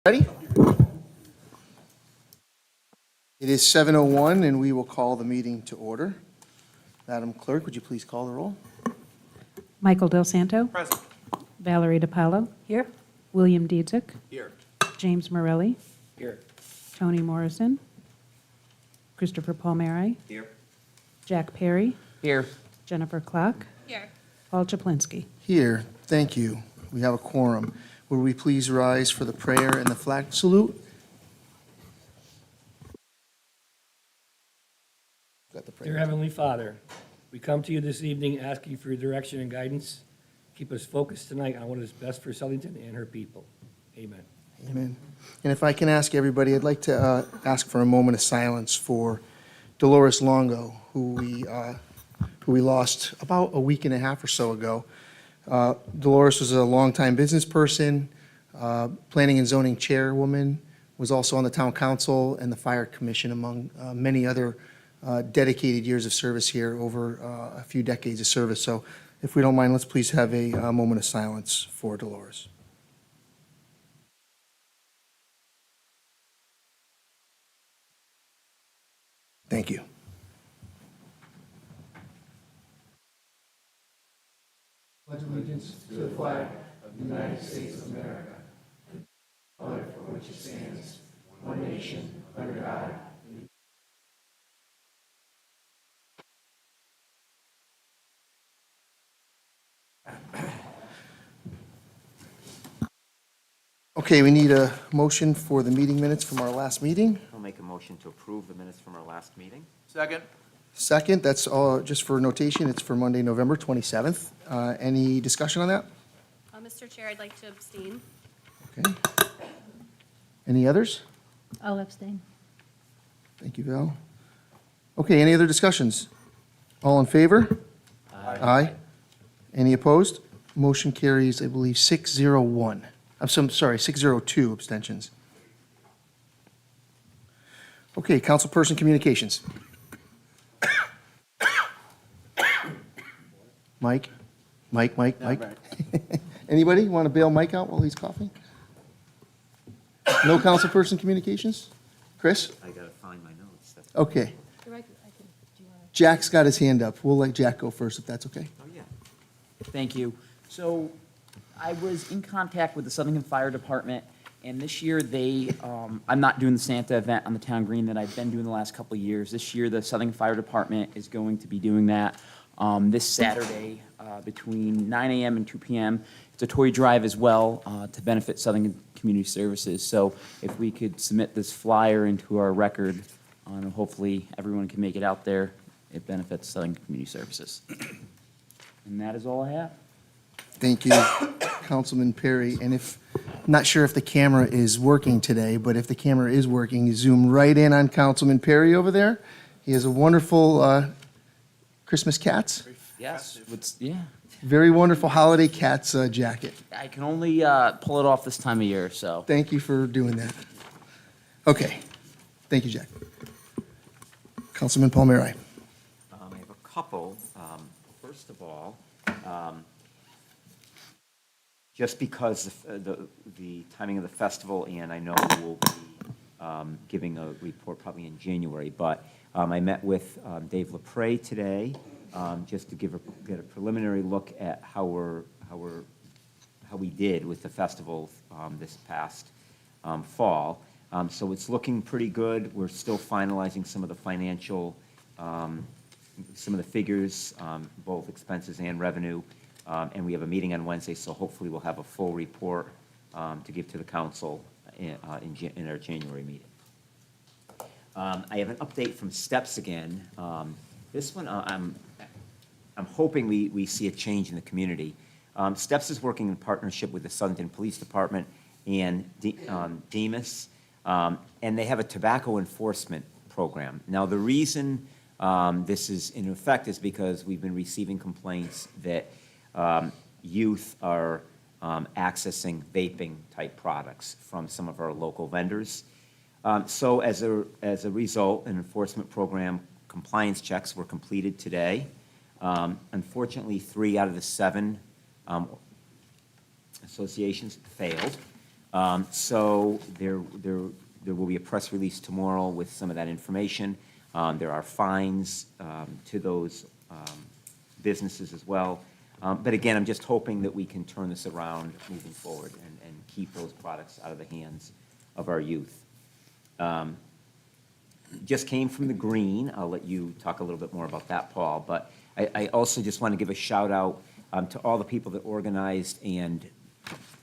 Ready? It is 7:01, and we will call the meeting to order. Madam Clerk, would you please call the roll? Michael Del Santo. Present. Valerie DiPaolo. Here. William Dietzick. Here. James Morelli. Here. Toni Morrison. Christopher Palmieri. Here. Jack Perry. Here. Jennifer Klock. Here. Paul Chaplinsky. Here, thank you. We have a quorum. Will we please rise for the prayer and the flag salute? Got the Dear prayer. Heavenly Father, we come to you this evening asking for your direction and guidance. Keep us focused tonight on what is best for Southington and her people. Amen. Amen. And if I can ask everybody, I'd like to ask for a moment of silence for Dolores Longo, who we lost about a week and a half or so ago. Dolores was a longtime business person, planning and zoning chairwoman, was also on the town council and the fire commission, among many other dedicated years of service here, over a few decades of service. So if we don't mind, let's please have a moment of silence for Dolores. Thank you. Pledge allegiance to the flag of the United States of America, for which it stands, one nation, under God. Okay, we need a motion for the meeting minutes from our last meeting. I'll make a motion to approve the minutes from our last meeting. Second. Second, that's all, just for notation, it's for Monday, November 27th. Any discussion on that? Mr. Chair, I'd like to abstain. Okay. Any others? I'll abstain. Thank you, Val. Okay, any other discussions? All in favor? Aye. Any opposed? Motion carries, I believe, 601. Sorry, 602 abstentions. Okay, councilperson communications. Mike? Mike? Anybody want to bail Mike out while he's coughing? No councilperson communications? Chris? I gotta find my notes. That's- Okay. Do you want Jack's got his hand up. We'll let Jack go first, if that's okay. Oh, yeah. Thank you. So I was in contact with the Southington Fire Department, and this year I'm not doing the Santa event on the town green that I've been doing the last couple of years. This year, the Southington Fire Department is going to be doing that this Saturday between 9 a.m. and 2 p.m. It's a toy drive as well to benefit Southington Community Services. So if we could submit this flyer into our record, hopefully everyone can make it out there. It benefits Southington Community Services. And that is all I have. Thank you, Councilman Perry. And not sure if the camera is working today, but if the camera is working, you zoom right in on Councilman Perry over there. He has a wonderful Christmas Cats, Yes. Yeah. very wonderful holiday Cats jacket. I can only pull it off this time of year, so. Thank you for doing that. Okay, thank you, Jack. Councilman Palmieri. I have a couple. First of all, just because the timing of the festival, and I know we'll be giving a report probably in January, but I met with Dave LaPrey today, just to get a preliminary look at how we did with the festival this past fall. So it's looking pretty good. We're still finalizing some of the financial, some of the figures, both expenses and revenue. And we have a meeting on Wednesday, so hopefully we'll have a full report to give to the council in our January meeting. I have an update from STEPS again. This one, I'm hoping we see a change in the community. STEPS is working in partnership with the Southington Police Department and Demas, and they have a tobacco enforcement program. Now, the reason this is in effect is because we've been receiving complaints that youth are accessing vaping-type products from some of our local vendors. So as a result, an enforcement program compliance checks were completed today. Unfortunately, 3 out of the 7 associations failed. So there will be a press release tomorrow with some of that information. There are fines to those businesses as well. But again, I'm just hoping that we can turn this around moving forward and keep those products out of the hands of our youth. Just came from the Green. I'll let you talk a little bit more about that, Paul. But I also just want to give a shout out to all the people that organized and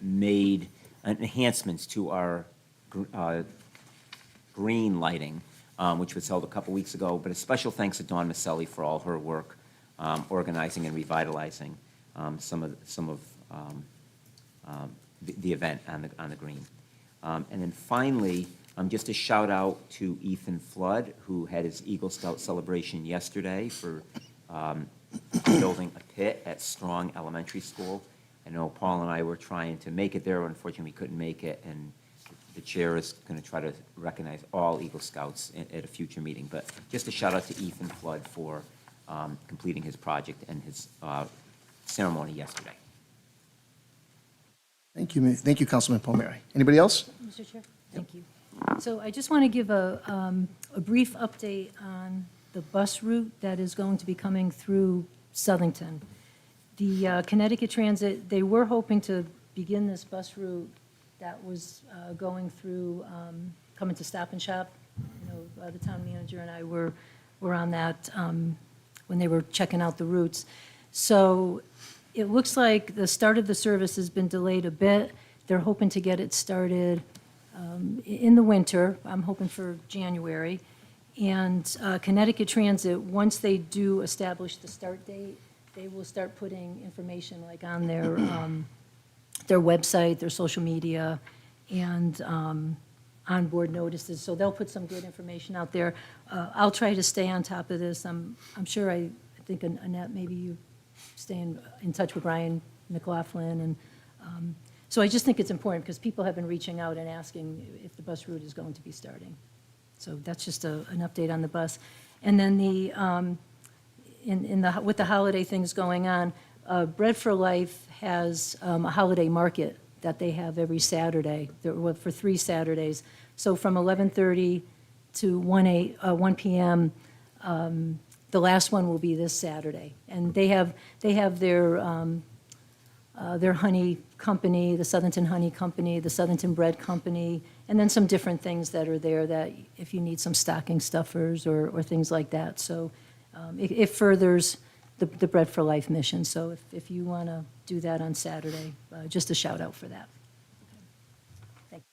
made enhancements to our green lighting, which was held a couple weeks ago. But a special thanks to Dawn Maselli for all her work organizing and revitalizing some of the event on the green. And then finally, just a shout out to Ethan Flood, who had his Eagle Scout celebration yesterday for building a pit at Strong Elementary School. I know Paul and I were trying to make it there. Unfortunately, we couldn't make it, and the chair is going to try to recognize all Eagle Scouts at a future meeting. But just a shout out to Ethan Flood for completing his project and his ceremony yesterday. Thank you, Councilman Palmieri. Anybody else? Mr. Chair? Thank you. So I just want to give a brief update on the bus route that is going to be coming through Southington. The Connecticut Transit, they were hoping to begin this bus route that was going through, coming to Stop and Shop. You know, the town manager and I were on that when they were checking out the routes. So it looks like the start of the service has been delayed a bit. They're hoping to get it started in the winter. I'm hoping for January. And Connecticut Transit, once they do establish the start date, they will start putting information like on their website, their social media, and onboard notices. So they'll put some good information out there. I'll try to stay on top of this. I'm sure, I think, Annette, maybe you stay in touch with Ryan McLaughlin. And so I just think it's important because people have been reaching out and asking if the bus route is going to be starting. So that's just an update on the bus. And then with the holiday things going on, Bread for Life has a holiday market that they have every Saturday, for 3 Saturdays. So from 11:30 to 1 p.m., the last one will be this Saturday. And they have their honey company, the Southington Honey Company, the Southington Bread Company, and then some different things that are there that if you need some stocking stuffers or things like that. So it furthers the Bread for Life mission. So if you want to do that on Saturday, just a shout out for that. Thank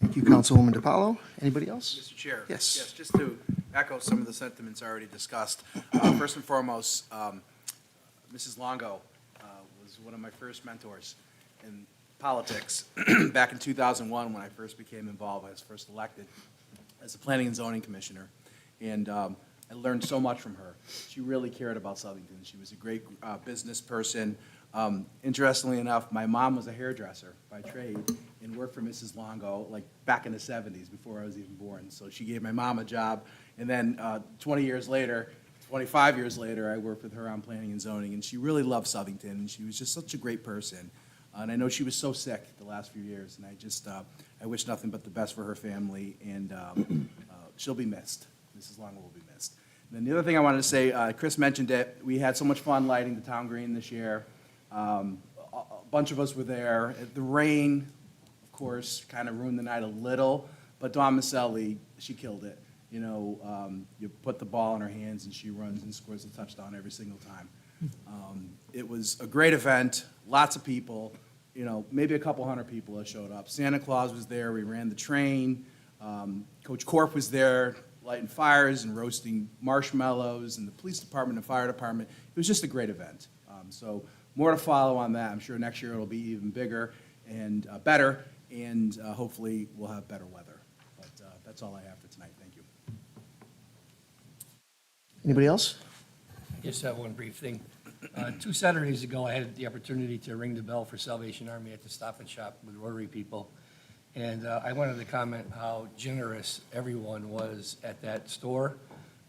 you. Thank you, Councilwoman DiPaolo. Anybody else? Mr. Chair? Yes. Yes, just to echo some of the sentiments already discussed. First and foremost, Mrs. Longo was one of my first mentors in politics. Back in 2001, when I first became involved, I was first elected as a Planning and Zoning Commissioner. And I learned so much from her. She really cared about Southington. She was a great business person. Interestingly enough, my mom was a hairdresser by trade and worked for Mrs. Longo, like back in the 70s, before I was even born. So she gave my mom a job. And then 25 years later, I worked with her on planning and zoning, and she really loved Southington, and she was just such a great person. And I know she was so sick the last few years, and I wish nothing but the best for her family, and she'll be missed. Mrs. Longo will be missed. And then the other thing I wanted to say, Chris mentioned it, we had so much fun lighting the town green this year. A bunch of us were there. The rain, of course, kind of ruined the night a little, but Dawn Maselli, she killed it. You know, you put the ball in her hands and she runs and scores a touchdown every single time. It was a great event, lots of people, you know, maybe a couple hundred people that showed up. Santa Claus was there, we ran the train, Coach Corp was there, lighting fires and roasting marshmallows, and the police department and fire department. It was just a great event. So more to follow on that. I'm sure next year it'll be even bigger and better, and hopefully we'll have better weather. But that's all I have for tonight. Thank you. Anybody else? Just have one brief thing. 2 Saturdays ago, I had the opportunity to ring the bell for Salvation Army at the Stop and Shop with Rotary people. And I wanted to comment how generous everyone was at that store.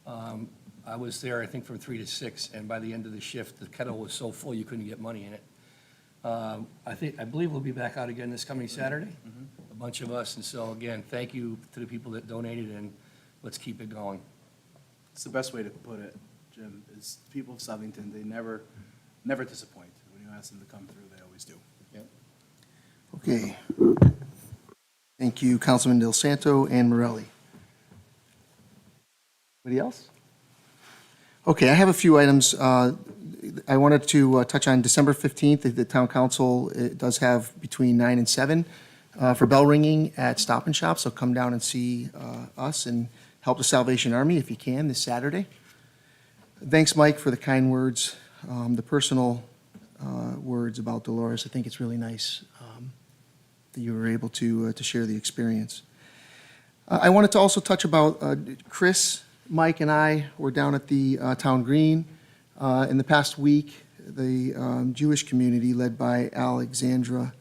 I was there, I think, from 3 to 6, and by the end of the shift, the kettle was so full you couldn't get money in it. I believe we'll be back out again this coming Saturday, a bunch of us. And so again, thank you to the people that donated, and let's keep it going. It's the best way to put it, Jim, is people of Southington, they never disappoint. When you ask them to come through, they always do. Yep. Okay. Thank you, Councilman Del Santo and Morelli. Anybody else? Okay, I have a few items. I wanted to touch on December 15th. The town council does have between 9 and 7 for bell ringing at Stop and Shop, so come down and see us and help the Salvation Army if you can this Saturday. Thanks, Mike, for the kind words, the personal words about Dolores. I think it's really nice that you were able to share the experience. I wanted to also touch about Chris, Mike, and I were down at the Town Green. In the past week, the Jewish community led by Alexandra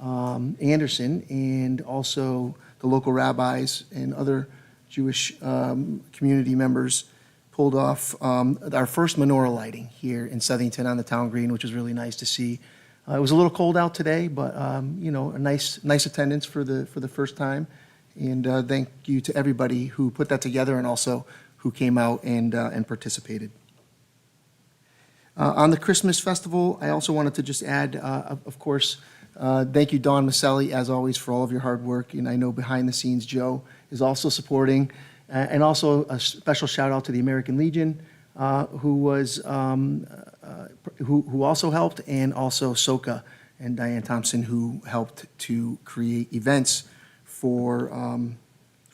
Anderson and also the local rabbis and other Jewish community members pulled off our first menorah lighting here in Southington on the Town Green, which was really nice to see. It was a little cold out today, but a nice attendance for the first time. And thank you to everybody who put that together and also who came out and participated. On the Christmas festival, I also wanted to just add, of course, thank you, Dawn Maselli, as always, for all of your hard work. And I know behind the scenes, Joe is also supporting. And also a special shout out to the American Legion, who was who also helped, and also Soka and Diane Thompson, who helped to create events for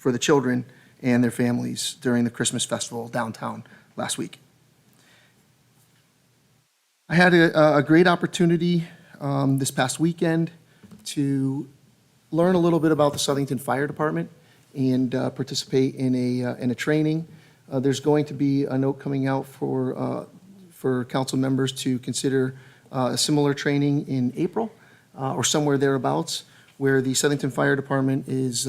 the children and their families during the Christmas festival downtown last week. I had a great opportunity this past weekend to learn a little bit about the Southington Fire Department and participate in a training. There's going to be a note coming out for council members to consider a similar training in April or somewhere thereabouts, where the Southington Fire Department is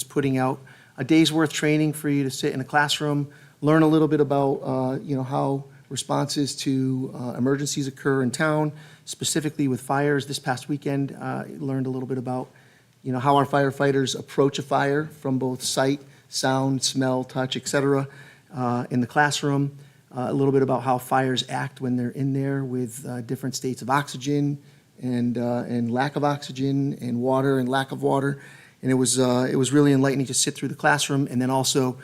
putting out a day's worth training for you to sit in a classroom, learn a little bit about how responses to emergencies occur in town, specifically with fires. This past weekend, learned a little bit about how our firefighters approach a fire from both sight, sound, smell, touch, etc. In the classroom. A little bit about how fires act when they're in there with different states of oxygen and lack of oxygen, and water and lack of water. And it was really enlightening to sit through the classroom and then also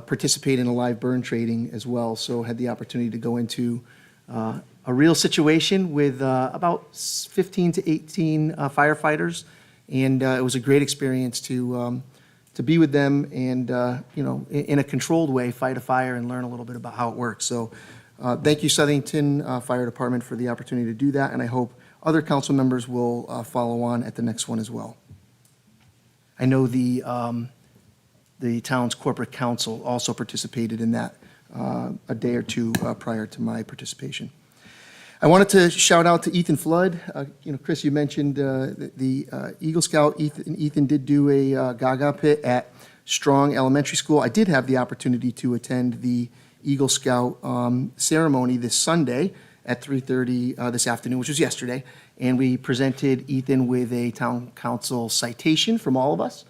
participate in a live burn training as well. So had the opportunity to go into a real situation with about 15 to 18 firefighters, and it was a great experience to be with them and in a controlled way fight a fire and learn a little bit about how it works. So thank you, Southington Fire Department, for the opportunity to do that, and I hope other council members will follow on at the next one as well. I know the town's corporate council also participated in that a day or two prior to my participation. I wanted to shout out to Ethan Flood. Chris, you mentioned the Eagle Scout. Ethan did do a Gaga pit at Strong Elementary School. I did have the opportunity to attend the Eagle Scout ceremony this Sunday at 3:30 this afternoon, which was yesterday, and we presented Ethan with a town council citation from all of us,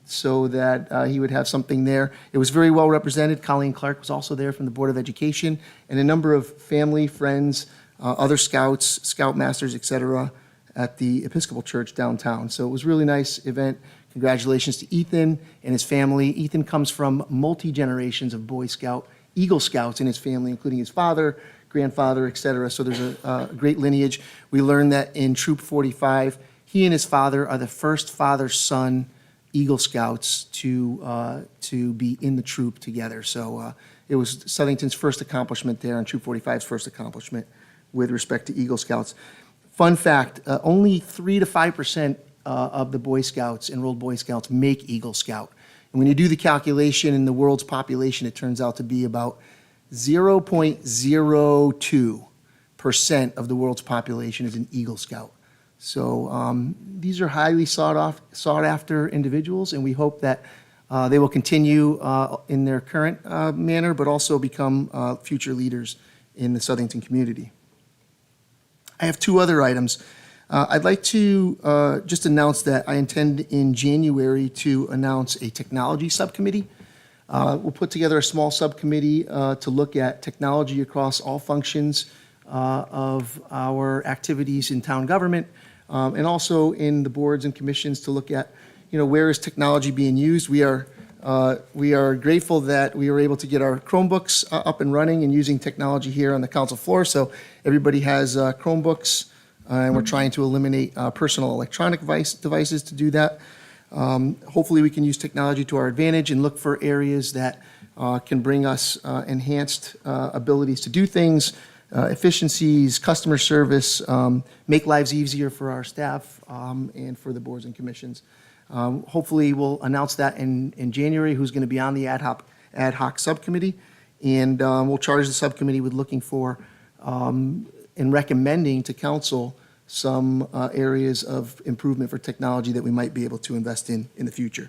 so that he would have something there. It was very well represented. Colleen Clark was also there from the Board of Education, and a number of family, friends, other scouts, scoutmasters, etc., at the Episcopal Church downtown. So it was a really nice event. Congratulations to Ethan and his family. Ethan comes from multi-generations of Boy Scout, Eagle Scouts in his family, including his father, grandfather, etc. So there's a great lineage. We learned that in Troop 45, he and his father are the first father-son Eagle Scouts to be in the troop together. So it was Southington's first accomplishment there, and Troop 45's first accomplishment with respect to Eagle Scouts. Fun fact, only 3 to 5% of the Boy Scouts, enrolled Boy Scouts, make Eagle Scout. And when you do the calculation in the world's population, it turns out to be about 0.02% of the world's population is an Eagle Scout. So these are highly sought after individuals, and we hope that they will continue in their current manner, but also become future leaders in the Southington community. I have two other items. I'd like to just announce that I intend in January to announce a technology subcommittee. We'll put together a small subcommittee to look at technology across all functions of our activities in town government, and also in the boards and commissions to look at, where is technology being used. We are grateful that we were able to get our Chromebooks up and running and using technology here on the council floor. So everybody has Chromebooks, and we're trying to eliminate personal electronic devices to do that. Hopefully, we can use technology to our advantage and look for areas that can bring us enhanced abilities to do things, efficiencies, customer service, make lives easier for our staff and for the boards and commissions. Hopefully, we'll announce that in January, who's going to be on the ad hoc subcommittee. And we'll charge the subcommittee with looking for and recommending to council some areas of improvement for technology that we might be able to invest in the future.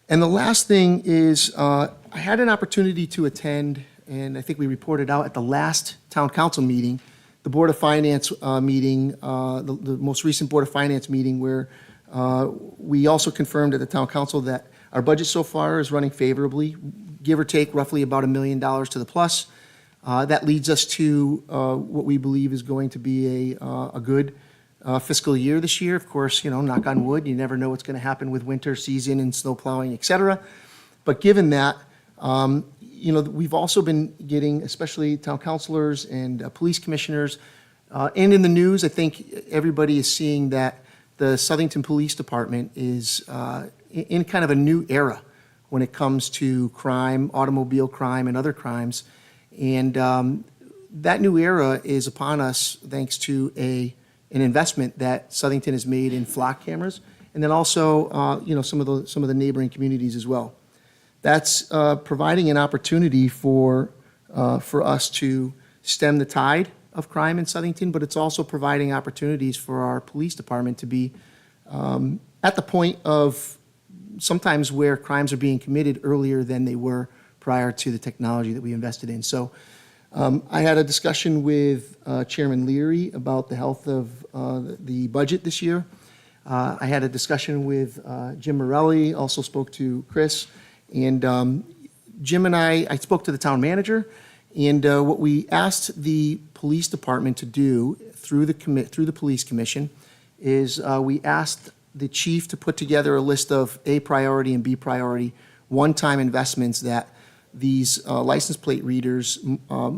And the last thing is, I had an opportunity to attend, and I think we reported out at the last town council meeting, the Board of Finance meeting, the most recent Board of Finance meeting, where we also confirmed at the town council that our budget so far is running favorably, give or take roughly about $1 million to the plus. That leads us to what we believe is going to be a good fiscal year this year. Of course, knock on wood, you never know what's going to happen with winter season and snow plowing, et cetera. But given that, we've also been getting, especially town councilors and police commissioners, and in the news, I think everybody is seeing that the Southington Police Department is in kind of a new era when it comes to crime, automobile crime, and other crimes. And that new era is upon us thanks to an investment that Southington has made in flock cameras, and then also, some of the neighboring communities as well. That's providing an opportunity for us to stem the tide of crime in Southington, but it's also providing opportunities for our police department to be at the point of sometimes where crimes are being committed earlier than they were prior to the technology that we invested in. So I had a discussion with Chairman Leary about the health of the budget this year. I had a discussion with Jim Morelli, also spoke to Chris. And Jim and I spoke to the town manager, and what we asked the police department to do through the police commission is we asked the chief to put together a list of A priority and B priority one-time investments that these license plate readers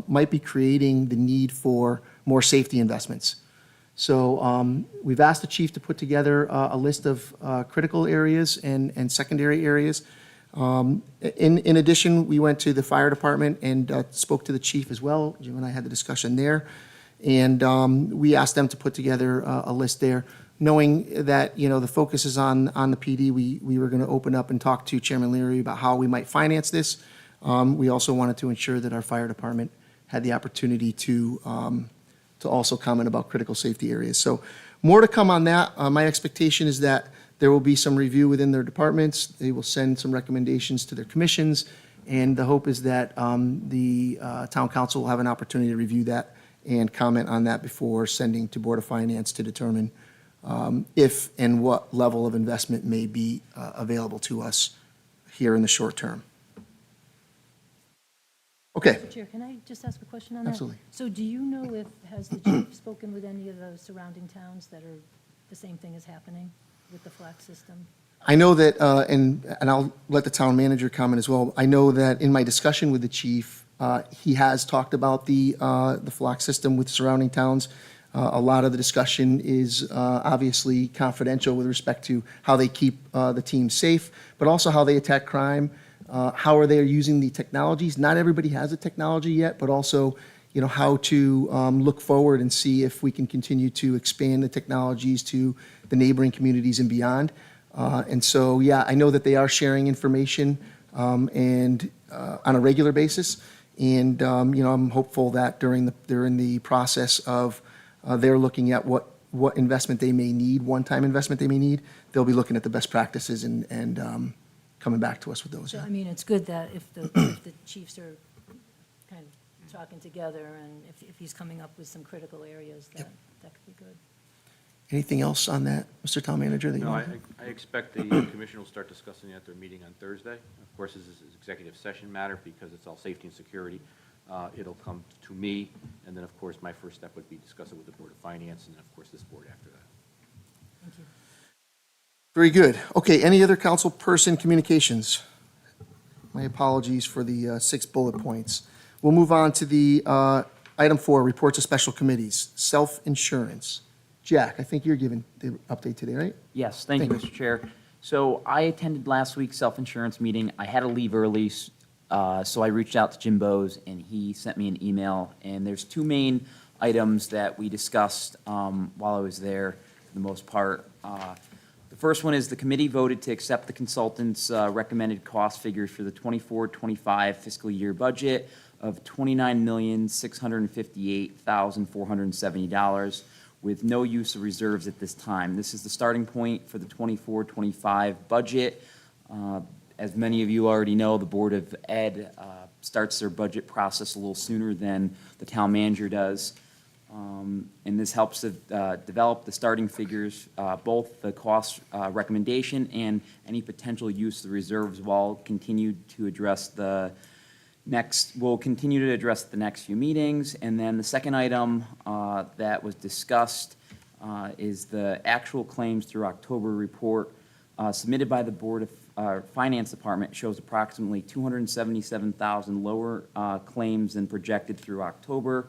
might be creating the need for more safety investments. So we've asked the chief to put together a list of critical areas and secondary areas. In addition, we went to the fire department and spoke to the chief as well. Jim and I had the discussion there. And we asked them to put together a list there, knowing that, the focus is on the PD. We were going to open up and talk to Chairman Leary about how we might finance this. We also wanted to ensure that our fire department had the opportunity to also comment about critical safety areas. So more to come on that. My expectation is that there will be some review within their departments. They will send some recommendations to their commissions, and the hope is that the town council will have an opportunity to review that and comment on that before sending to Board of Finance to determine if and what level of investment may be available to us here in the short term. Okay. Mr. Chair, can I just ask a question on that? Absolutely. So do you know has the chief spoken with any of the surrounding towns that are the same thing is happening with the flax system? I know that, and I'll let the town manager comment as well. I know that in my discussion with the chief, he has talked about the flock system with surrounding towns. A lot of the discussion is obviously confidential with respect to how they keep the team safe, but also how they attack crime, how are they using the technologies. Not everybody has the technology yet, but also, how to look forward and see if we can continue to expand the technologies to the neighboring communities and beyond. And so, yeah, I know that they are sharing information and on a regular basis. And, I'm hopeful that during the process of they're looking at what investment they may need, one-time investment they may need, they'll be looking at the best practices and coming back to us with those. So, Yeah. I mean, it's good that if the chiefs are kind of talking together, and if he's coming up with some critical areas, that could be good. Anything else on that, Mr. Town Manager, that you No, want? I expect the commission will start discussing it at their meeting on Thursday. Of course, this is an executive session matter because it's all safety and security. It'll come to me, and then, of course, my first step would be discuss it with the Board of Finance, and then, of course, this board after that. Thank you. Very good. Okay, any other council person communications? My apologies for the 6 bullet points. We'll move on to the item 4, reports of special committees, self-insurance. Jack, I think you're giving the update today, right? Yes, thank you, Thank Mr. Chair. So I attended last week's self-insurance meeting. I had to leave early, so I reached out to Jim Bowes, and he sent me an email. And there's 2 main items that we discussed while I was there, for the most part. The first one is the committee voted to accept the consultant's recommended cost figures for the 24-25 fiscal year budget of $29,658,470 with no use of reserves at this time. This is the starting point for the 24-25 budget. As many of you already know, the Board of Ed starts their budget process a little sooner than the town manager does. And this helps to develop the starting figures, both the cost recommendation and any potential use of the reserves will continue to address the next few meetings. And then the second item that was discussed is the actual claims through October report submitted by the Board of Finance Department shows approximately 277,000 lower claims than projected through October.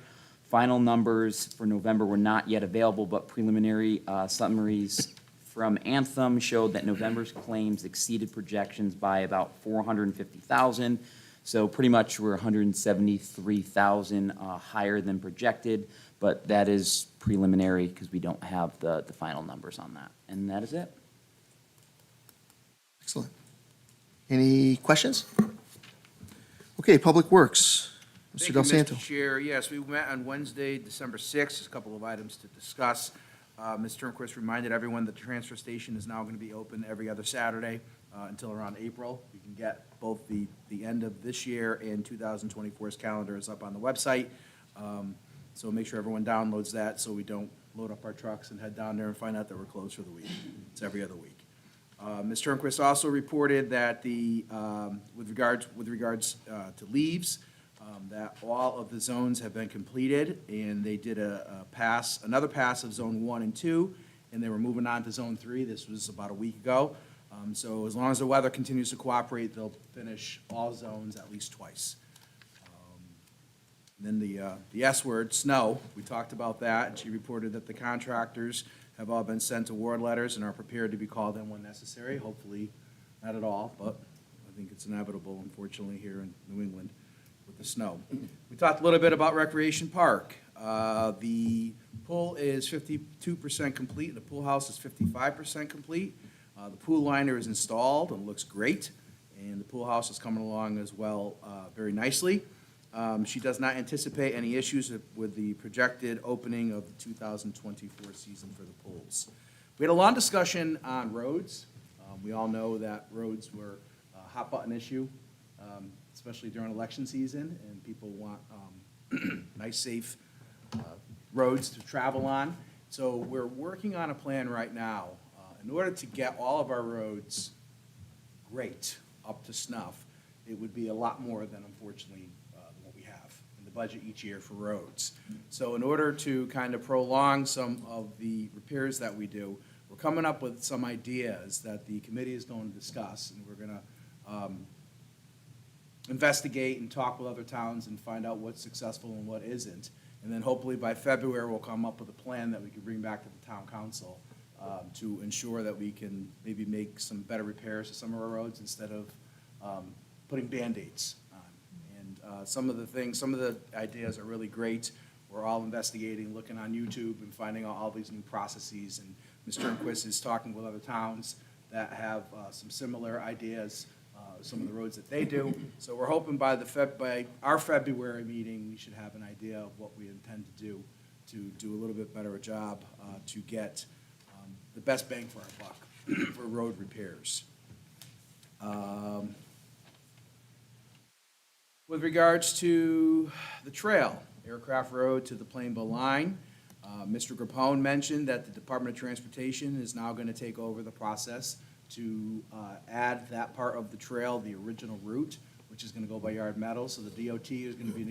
Final numbers for November were not yet available, but preliminary summaries from Anthem showed that November's claims exceeded projections by about 450,000. So pretty much we're 173,000 higher than projected, but that is preliminary because we don't have the final numbers on that. And that is it. Excellent. Any questions? Okay, Public Works, Mr. Thank Del you, Santo. Mr. Chair. Yes, we met on Wednesday, December 6th, a couple of items to discuss. Ms. Turnquist reminded everyone that the transfer station is now going to be open every other Saturday until around April. You can get both the end of this year and 2024's calendar is up on the website. So make sure everyone downloads that so we don't load up our trucks and head down there and find out that we're closed for the week. It's every other week. Ms. Turnquist also reported that with regards to leaves, that all of the zones have been completed, and they did another pass of Zone 1 and 2, and they were moving on to Zone 3. This was about a week ago. So as long as the weather continues to cooperate, they'll finish all zones at least twice. And then the S word, snow, we talked about that, and she reported that the contractors have all been sent award letters and are prepared to be called in when necessary. Hopefully, not at all, but I think it's inevitable, unfortunately, here in New England with the snow. We talked a little bit about Recreation Park. The pool is 52% complete, the pool house is 55% complete. The pool liner is installed and looks great, and the pool house is coming along as well very nicely. She does not anticipate any issues with the projected opening of the 2024 season for the pools. We had a long discussion on roads. We all know that roads were a hot-button issue, especially during election season, and people want nice, safe roads to travel on. So we're working on a plan right now. In order to get all of our roads great, up to snuff, it would be a lot more than, unfortunately, what we have in the budget each year for roads. So in order to kind of prolong some of the repairs that we do, we're coming up with some ideas that the committee is going to discuss, and we're going to investigate and talk with other towns and find out what's successful and what isn't. And then hopefully by February, we'll come up with a plan that we can bring back to the town council to ensure that we can maybe make some better repairs to some of our roads instead of putting Band-Aids on. And some of the ideas are really great. We're all investigating, looking on YouTube and finding out all these new processes. And Ms. Turnquist is talking with other towns that have some similar ideas, some of the roads that they do. So we're hoping by our February meeting, we should have an idea of what we intend to do a little bit better a job to get the best bang for our buck for road repairs. With regards to the trail, Aircraft Road to the Plainville line, Mr. Grappone mentioned that the Department of Transportation is now going to take over the process to add that part of the trail, the original route, which is going to go by Yard Metals. So the DOT is going to be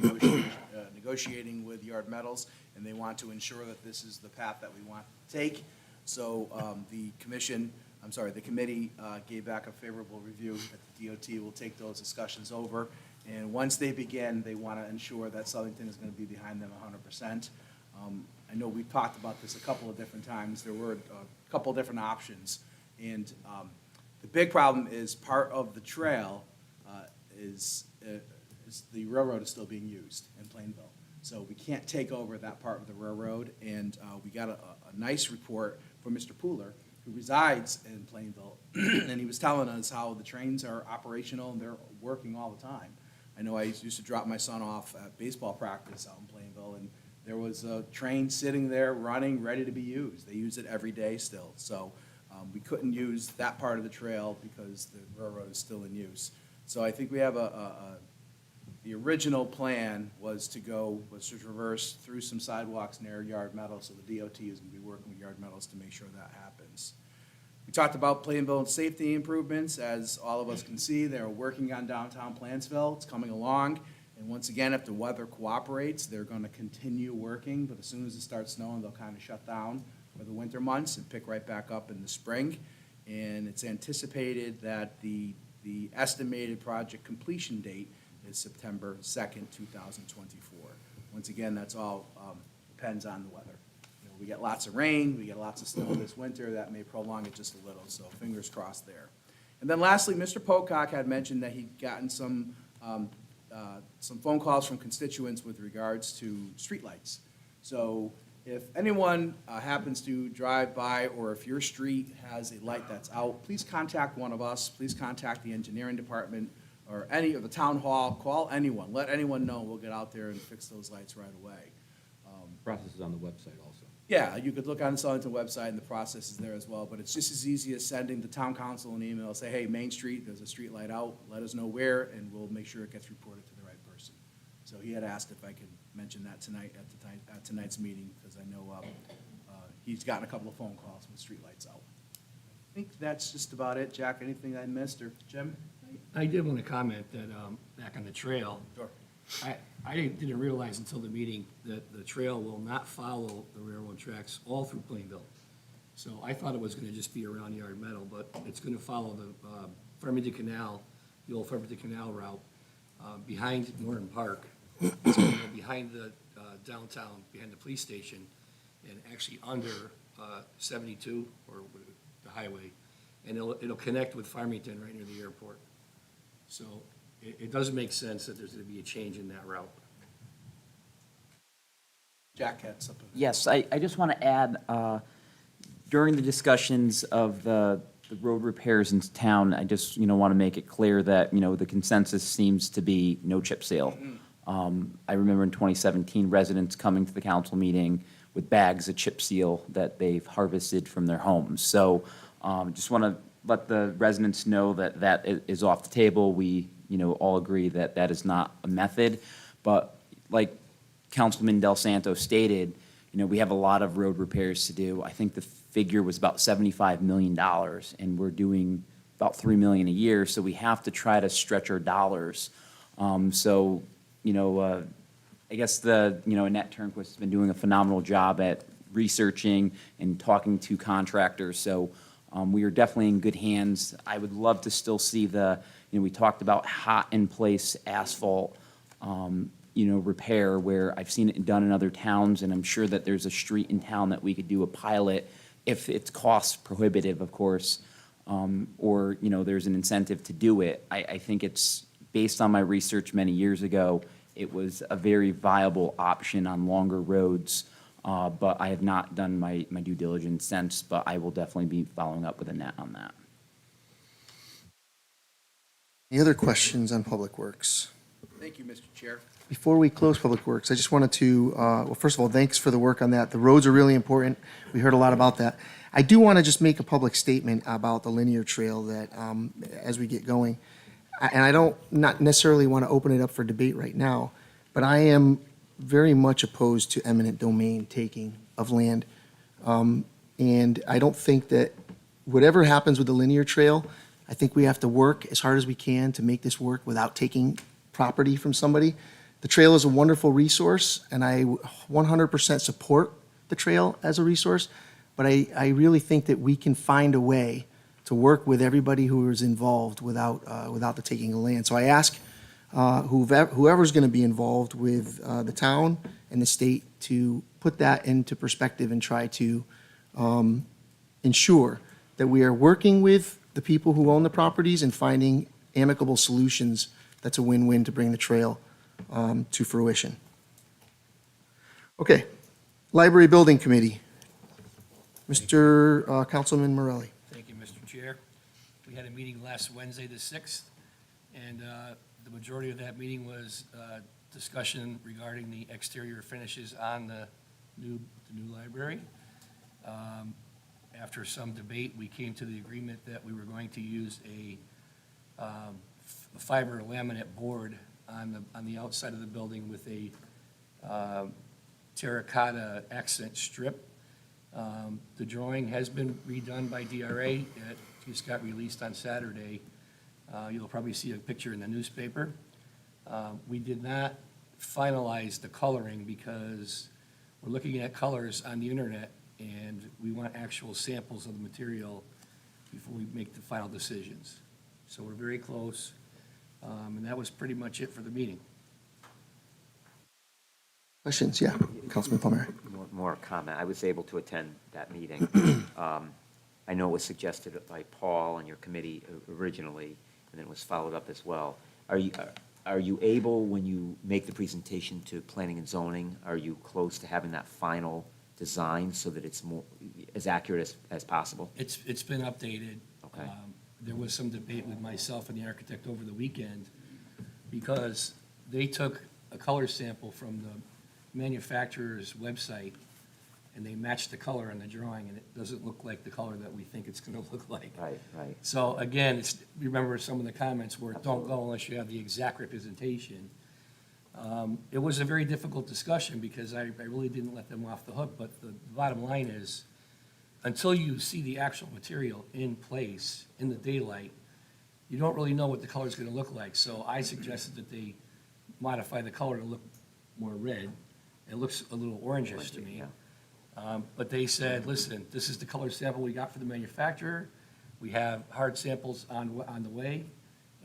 negotiating with Yard Metals, and they want to ensure that this is the path that we want to take. So the committee gave back a favorable review that the DOT will take those discussions over. And once they begin, they want to ensure that Southington is going to be behind them 100%. I know we've talked about this a couple of different times. There were a couple of different options. And the big problem is part of the trail is the railroad is still being used in Plainville. So we can't take over that part of the railroad. And we got a nice report from Mr. Pooler, who resides in Plainville. And he was telling us how the trains are operational and they're working all the time. I know I used to drop my son off at baseball practice out in Plainville, and there was a train sitting there running, ready to be used. They use it every day still. So we couldn't use that part of the trail because the railroad is still in use. So I think we have the original plan was to traverse through some sidewalks near Yard Metal, so the DOT is going to be working with Yard Metals to make sure that happens. We talked about Plainville safety improvements. As all of us can see, they're working on downtown Planceville. It's coming along. And once again, if the weather cooperates, they're going to continue working. But as soon as it starts snowing, they'll kind of shut down for the winter months and pick right back up in the spring. And it's anticipated that the estimated project completion date is September 2nd, 2024. Once again, that's all depends on the weather. We get lots of rain, we get lots of snow this winter, that may prolong it just a little, so fingers crossed there. And then lastly, Mr. Pocock had mentioned that he'd gotten some phone calls from constituents with regards to streetlights. So if anyone happens to drive by, or if your street has a light that's out, please contact one of us, please contact the engineering department, or any of the town hall, call anyone, let anyone know, we'll get out there and fix those lights right away. Process is on the website also. Yeah, you could look on the Southington website, and the process is there as well, but it's just as easy as sending the town council an email, say, hey, Main Street, there's a street light out, let us know where, and we'll make sure it gets reported to the right person. So he had asked if I could mention that tonight at tonight's meeting, because I know he's gotten a couple of phone calls with street lights out. I think that's just about it. Jack, anything I missed, or Jim? I did want to comment that, back on the trail, Sure. I didn't realize until the meeting that the trail will not follow the railroad tracks all through Plainville. So I thought it was going to just be around Yard Metal, but it's going to follow the Farmington Canal, the old Farmington Canal route, behind Norton Park. It's going to go behind the downtown, behind the police station, and actually under 72, or the highway, and it'll connect with Farmington right near the airport. So it doesn't make sense that there's going to be a change in that route. Jack had something. Yes, I just want to add, during the discussions of the road repairs in town, I just, want to make it clear that, the consensus seems to be no chip seal. I remember in 2017, residents coming to the council meeting with bags of chip seal that they've harvested from their homes. So just want to let the residents know that that is off the table. We, all agree that that is not a method. But like Councilman Del Santo stated, we have a lot of road repairs to do. I think the figure was about $75 million, and we're doing about $3 million a year. So we have to try to stretch our dollars. I guess Annette Turnquist has been doing a phenomenal job at researching and talking to contractors. So we are definitely in good hands. I would love to still see we talked about hot in place asphalt, repair, where I've seen it done in other towns, and I'm sure that there's a street in town that we could do a pilot if it's cost prohibitive, of course, or, there's an incentive to do it. I think it's, based on my research many years ago, it was a very viable option on longer roads, but I have not done my due diligence since, but I will definitely be following up with Annette on that. Any other questions on Public Works? Thank you, Mr. Chair. Before we close Public Works, I just wanted to, well, first of all, thanks for the work on that. The roads are really important. We heard a lot about that. I do want to just make a public statement about the linear trail that, as we get going, and I don't not necessarily want to open it up for debate right now, but I am very much opposed to eminent domain taking of land. And I don't think that whatever happens with the linear trail, I think we have to work as hard as we can to make this work without taking property from somebody. The trail is a wonderful resource, and I 100% support the trail as a resource, but I really think that we can find a way to work with everybody who is involved without the taking of land. So I ask whoever's going to be involved with the town and the state to put that into perspective and try to ensure that we are working with the people who own the properties and finding amicable solutions that's a win-win to bring the trail to fruition. Okay, Library Building Committee. Mr. Councilman Morelli. Thank you, Mr. Chair. We had a meeting last Wednesday, the 6th, and the majority of that meeting was discussion regarding the exterior finishes on the new library. After some debate, we came to the agreement that we were going to use a fiber laminate board on the outside of the building with a terracotta accent strip. The drawing has been redone by DRA. It just got released on Saturday. You'll probably see a picture in the newspaper. We did not finalize the coloring because we're looking at colors on the internet, and we want actual samples of the material before we make the final decisions. So we're very close, and that was pretty much it for the meeting. Questions? Yeah, Councilman Palmieri. More comment. I was able to attend that meeting. I know it was suggested by Paul and your committee originally, and then it was followed up as well. Are you able, when you make the presentation to planning and zoning, are you close to having that final design so that it's more, as accurate as possible? It's been updated. Okay. There was some debate with myself and the architect over the weekend because they took a color sample from the manufacturer's website and they matched the color on the drawing, and it doesn't look like the color that we think it's going to look like. Right, right. So again, remember some of the comments were, don't go unless you have the exact representation. It was a very difficult discussion because I really didn't let them off the hook, but the bottom line is, until you see the actual material in place, in the daylight, you don't really know what the color's gonna look like. So I suggested that they modify the color to look more red. It looks a little orangish to me. Yeah. But they said, listen, this is the color sample we got for the manufacturer. We have hard samples on the way,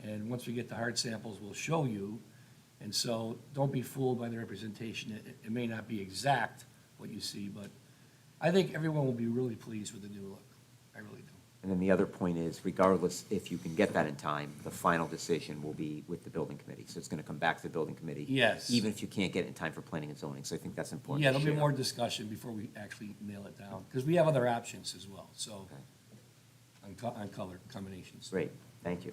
and once we get the hard samples, we'll show you. And so don't be fooled by the representation. It may not be exact what you see, but I think everyone will be really pleased with the new look. I really do. And then the other point is, regardless if you can get that in time, the final decision will be with the building committee. So it's going to come back to the building committee. Yes. Even if you can't get it in time for planning and zoning. So I think that's important. Yeah, to there'll be share. more discussion before we actually nail it down, because we have other options as well, so, on color combinations. Great, thank you.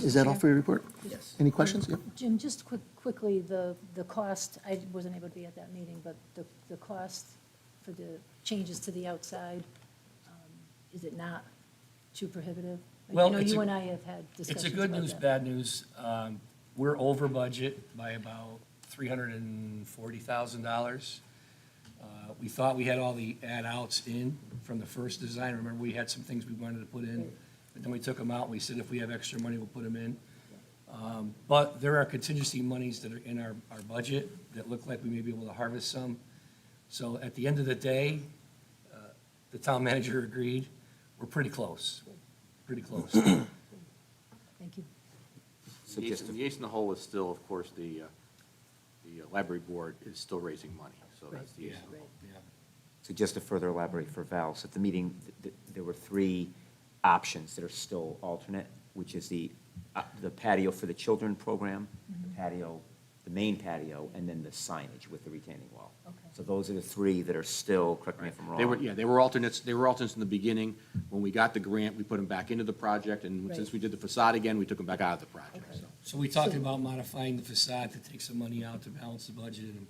Is that all for your report? Yes. Any questions? Yep. Jim, just quickly, the cost, I wasn't able to be at that meeting, but the cost for the changes to the outside, is it not too prohibitive? Well, I know it's you a- and I have had It's discussions a about good that. news, bad news. We're over budget by about $340,000. We thought we had all the add-outs in from the first design. Remember, we had some things we wanted to put in, but then we took them out, and we said if we have extra money, we'll put them in. But there are contingency monies that are in our budget that look like we may be able to harvest some. So at the end of the day, the town manager agreed, we're pretty close, pretty close. Thank you. So The just ace in the hole is still, of course, the library board is still raising money, so that's the ace in the hole. Yeah. So just to further elaborate for Val, so at the meeting, there were 3 options that are still alternate, which is the patio for the children program, the patio, the main patio, and then the signage with the retaining wall. Okay. So those are the 3 that are still, correct me if I'm wrong. They were alternates in the beginning. When we got the grant, we put them back into the project, and since Right. we did the facade again, we took them back out of the project, Okay. so. So we talked about modifying the facade to take some money out to balance the budget, and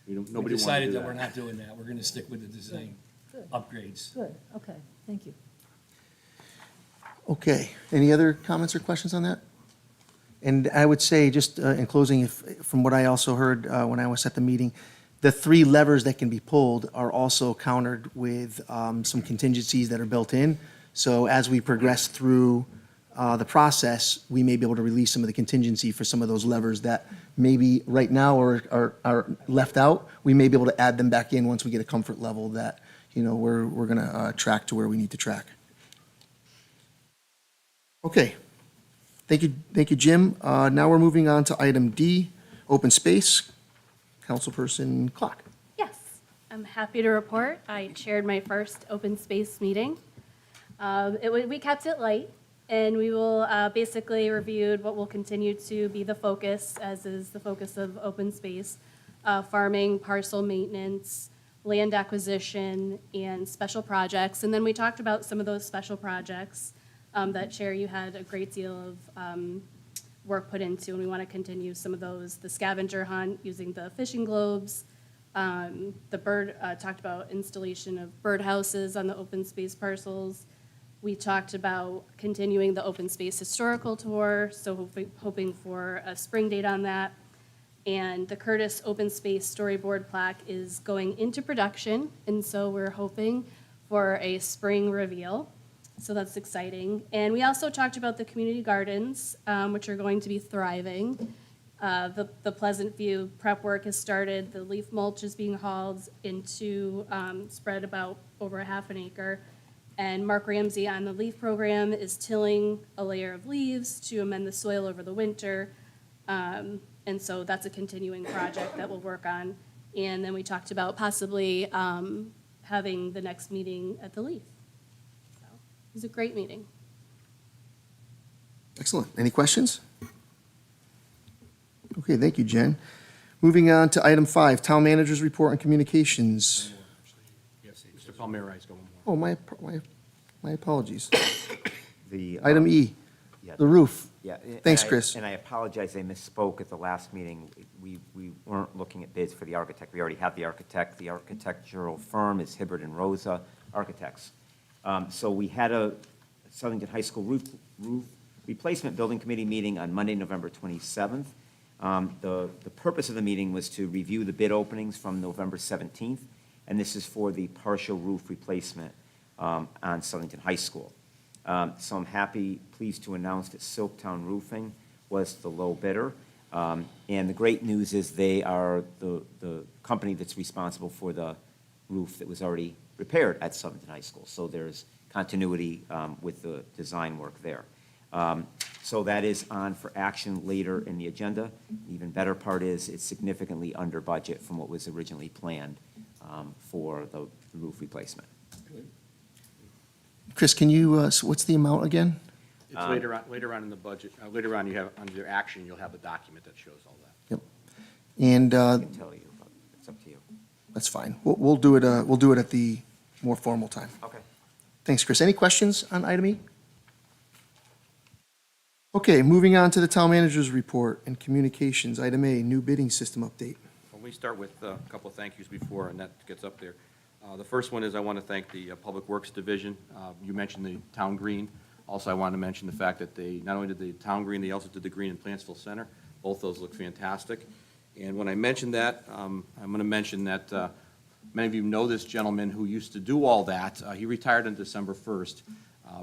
We don't, we nobody wanted to decided do that that. we're not doing that. We're gonna stick with the design Good. upgrades. Good, okay, thank you. Okay, any other comments or questions on that? And I would say, just in closing, from what I also heard when I was at the meeting, the 3 levers that can be pulled are also countered with some contingencies that are built in. So as we progress through the process, we may be able to release some of the contingency for some of those levers that maybe right now are left out. We may be able to add them back in once we get a comfort level that, we're going to track to where we need to track. Okay. Thank you, Jim. Now we're moving on to item D, open space. Councilperson Clark. Yes, I'm happy to report. I chaired my first open space meeting. We kept it light, and we will basically reviewed what will continue to be the focus, as is the focus of open space, farming, parcel maintenance, land acquisition, and special projects. And then we talked about some of those special projects that, Chair, you had a great deal of work put into, and we want to continue some of those. The scavenger hunt using the fishing globes, talked about installation of birdhouses on the open space parcels. We talked about continuing the open space historical tour, so hoping for a spring date on that. And the Curtis Open Space Storyboard Plaque is going into production, and so we're hoping for a spring reveal. So that's exciting. And we also talked about the community gardens, which are going to be thriving. The Pleasant View prep work has started. The leaf mulch is being hauled into, spread about over a half an acre. And Mark Ramsey on the LEAF program is tilling a layer of leaves to amend the soil over the winter. And so that's a continuing project that we'll work on. And then we talked about possibly having the next meeting at the LEAF. So it was a great meeting. Excellent. Any questions? Okay, thank you, Jen. Moving on to item 5, Town Manager's Report on Communications. Mr. Palmieri is going more. Oh, my apologies. The, Item E, yeah, the roof. Yeah. Thanks, and Chris. And I apologize, I misspoke at the last meeting. We weren't looking at bids for the architect. We already have the architect. The architectural firm is Hibbert and Rosa Architects. So we had a Southington High School roof replacement building committee meeting on Monday, November 27th. The purpose of the meeting was to review the bid openings from November 17th, and this is for the partial roof replacement on Southington High School. So I'm pleased to announce that Silktown Roofing was the low bidder. And the great news is they are the company that's responsible for the roof that was already repaired at Southington High School. So there's continuity with the design work there. So that is on for action later in the agenda. The even better part is it's significantly under budget from what was originally planned for the roof replacement. Chris, can you, what's the amount again? It's later on in the budget. Later on, you have, under action, you'll have a document that shows all that. Yep. And I can tell you, but it's up to you. that's fine. We'll do it at the more formal time. Okay. Thanks, Chris. Any questions on item E? Okay, moving on to the Town Manager's Report and Communications. Item A, new bidding system update. Well, we start with a couple of thank yous before Annette gets up there. The first one is I want to thank the Public Works Division. You mentioned the town green. Also, I wanted to mention the fact that they, not only did the town green, they also did the green in Plantsville Center. Both those look fantastic. And when I mentioned that, I'm going to mention that many of you know this gentleman who used to do all that. He retired on December 1st,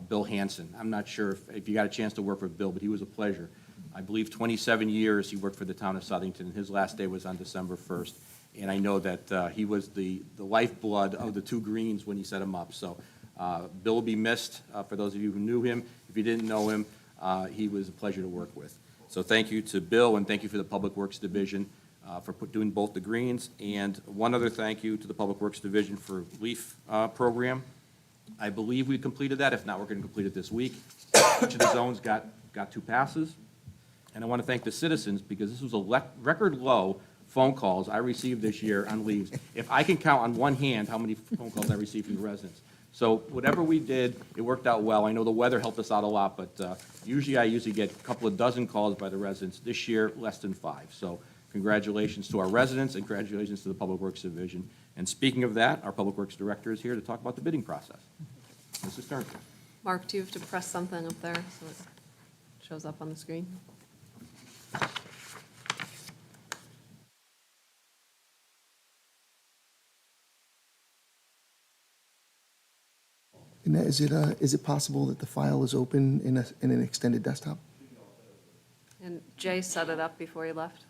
Bill Hansen. I'm not sure if you got a chance to work with Bill, but he was a pleasure. I believe 27 years he worked for the town of Southington, and his last day was on December 1st. And I know that he was the lifeblood of the two greens when he set them up. So Bill will be missed. For those of you who knew him, if you didn't know him, he was a pleasure to work with. So thank you to Bill, and thank you for the Public Works Division for doing both the greens. And one other thank you to the Public Works Division for LEAF program. I believe we completed that. If not, we're going to complete it this week. Each of the zones got 2 passes. And I want to thank the citizens, because this was a record low phone calls I received this year on leaves. If I can count on one hand how many phone calls I received from the residents. So whatever we did, it worked out well. I know the weather helped us out a lot, but usually I get a couple of dozen calls by the residents. This year, less than 5. So congratulations to our residents, and congratulations to the Public Works Division. And speaking of that, our Public Works Director is here to talk about the bidding process. Mrs. Sternquist. Mark, do you have to press something up there so it shows up on the screen? And is it possible that the file is open in an extended desktop? And Jay set it up before he left.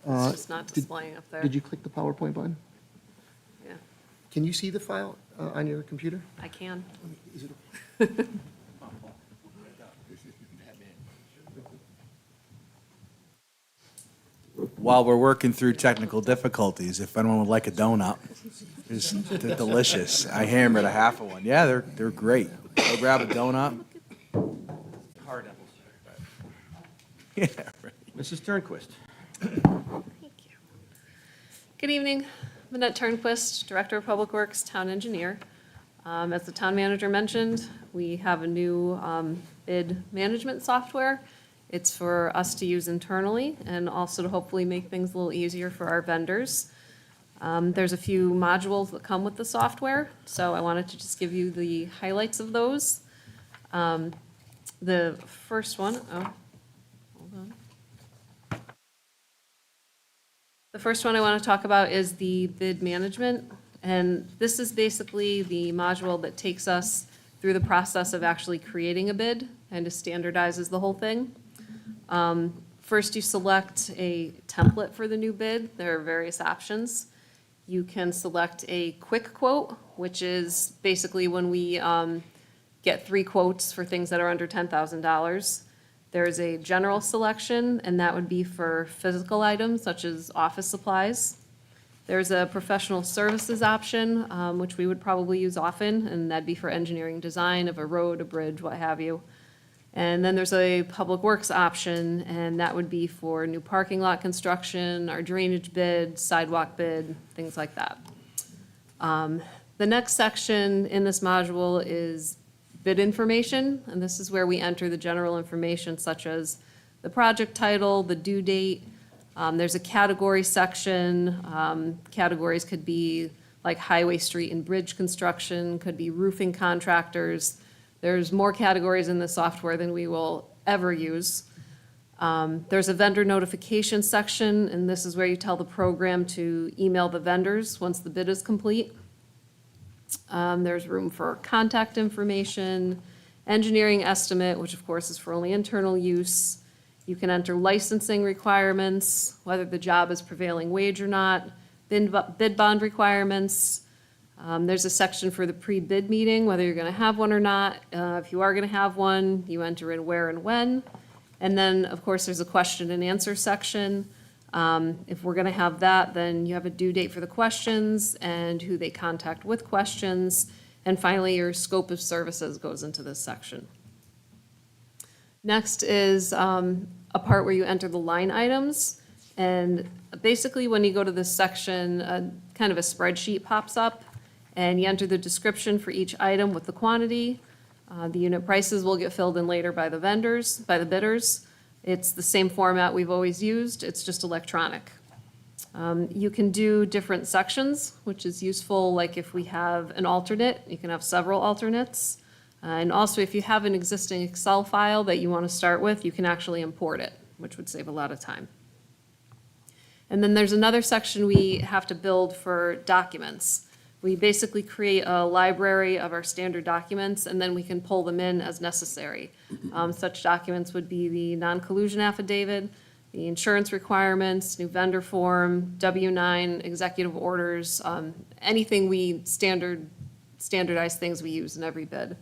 Uh, It's just not did- displaying up there. Did you click the PowerPoint button? Yeah, Can you see the file on your computer? I can. Is it- While we're working through technical difficulties, if anyone would like a donut, they're delicious. I hammered a half of one. Yeah, they're great. Go grab a donut. Hard apples. Yeah, right. Mrs. Turnquist. Thank you. Good evening. Minette Turnquist, Director of Public Works, Town Engineer. As the town manager mentioned, we have a new bid management software. It's for us to use internally and also to hopefully make things a little easier for our vendors. There's a few modules that come with the software, so I wanted to just give you the highlights of those. The first one, hold on. The first one I want to talk about is the bid management. And this is basically the module that takes us through the process of actually creating a bid and just standardizes the whole thing. First, you select a template for the new bid. There are various options. You can select a quick quote, which is basically when we get 3 quotes for things that are under $10,000. There's a general selection, and that would be for physical items such as office supplies. There's a professional services option, which we would probably use often, and that'd be for engineering design of a road, a bridge, what have you. And then there's a public works option, and that would be for new parking lot construction, our drainage bid, sidewalk bid, things like that. The next section in this module is bid information, and this is where we enter the general information such as the project title, the due date. There's a category section. Categories could be like highway, street, and bridge construction, could be roofing contractors. There's more categories in the software than we will ever use. There's a vendor notification section, and this is where you tell the program to email the vendors once the bid is complete. There's room for contact information, engineering estimate, which of course is for only internal use. You can enter licensing requirements, whether the job is prevailing wage or not, bid bond requirements. There's a section for the pre-bid meeting, whether you're going to have one or not. If you are going to have one, you enter in where and when. And then, of course, there's a question and answer section. If we're going to have that, then you have a due date for the questions and who they contact with questions. And finally, your scope of services goes into this section. Next is a part where you enter the line items. And basically, when you go to this section, kind of a spreadsheet pops up, and you enter the description for each item with the quantity. The unit prices will get filled in later by the vendors, by the bidders. It's the same format we've always used, it's just electronic. You can do different sections, which is useful, like if we have an alternate, you can have several alternates. And also, if you have an existing Excel file that you want to start with, you can actually import it, which would save a lot of time. And then there's another section we have to build for documents. We basically create a library of our standard documents, and then we can pull them in as necessary. Such documents would be the non-collusion affidavit, the insurance requirements, new vendor form, W-9, executive orders, anything standardized things we use in every bid.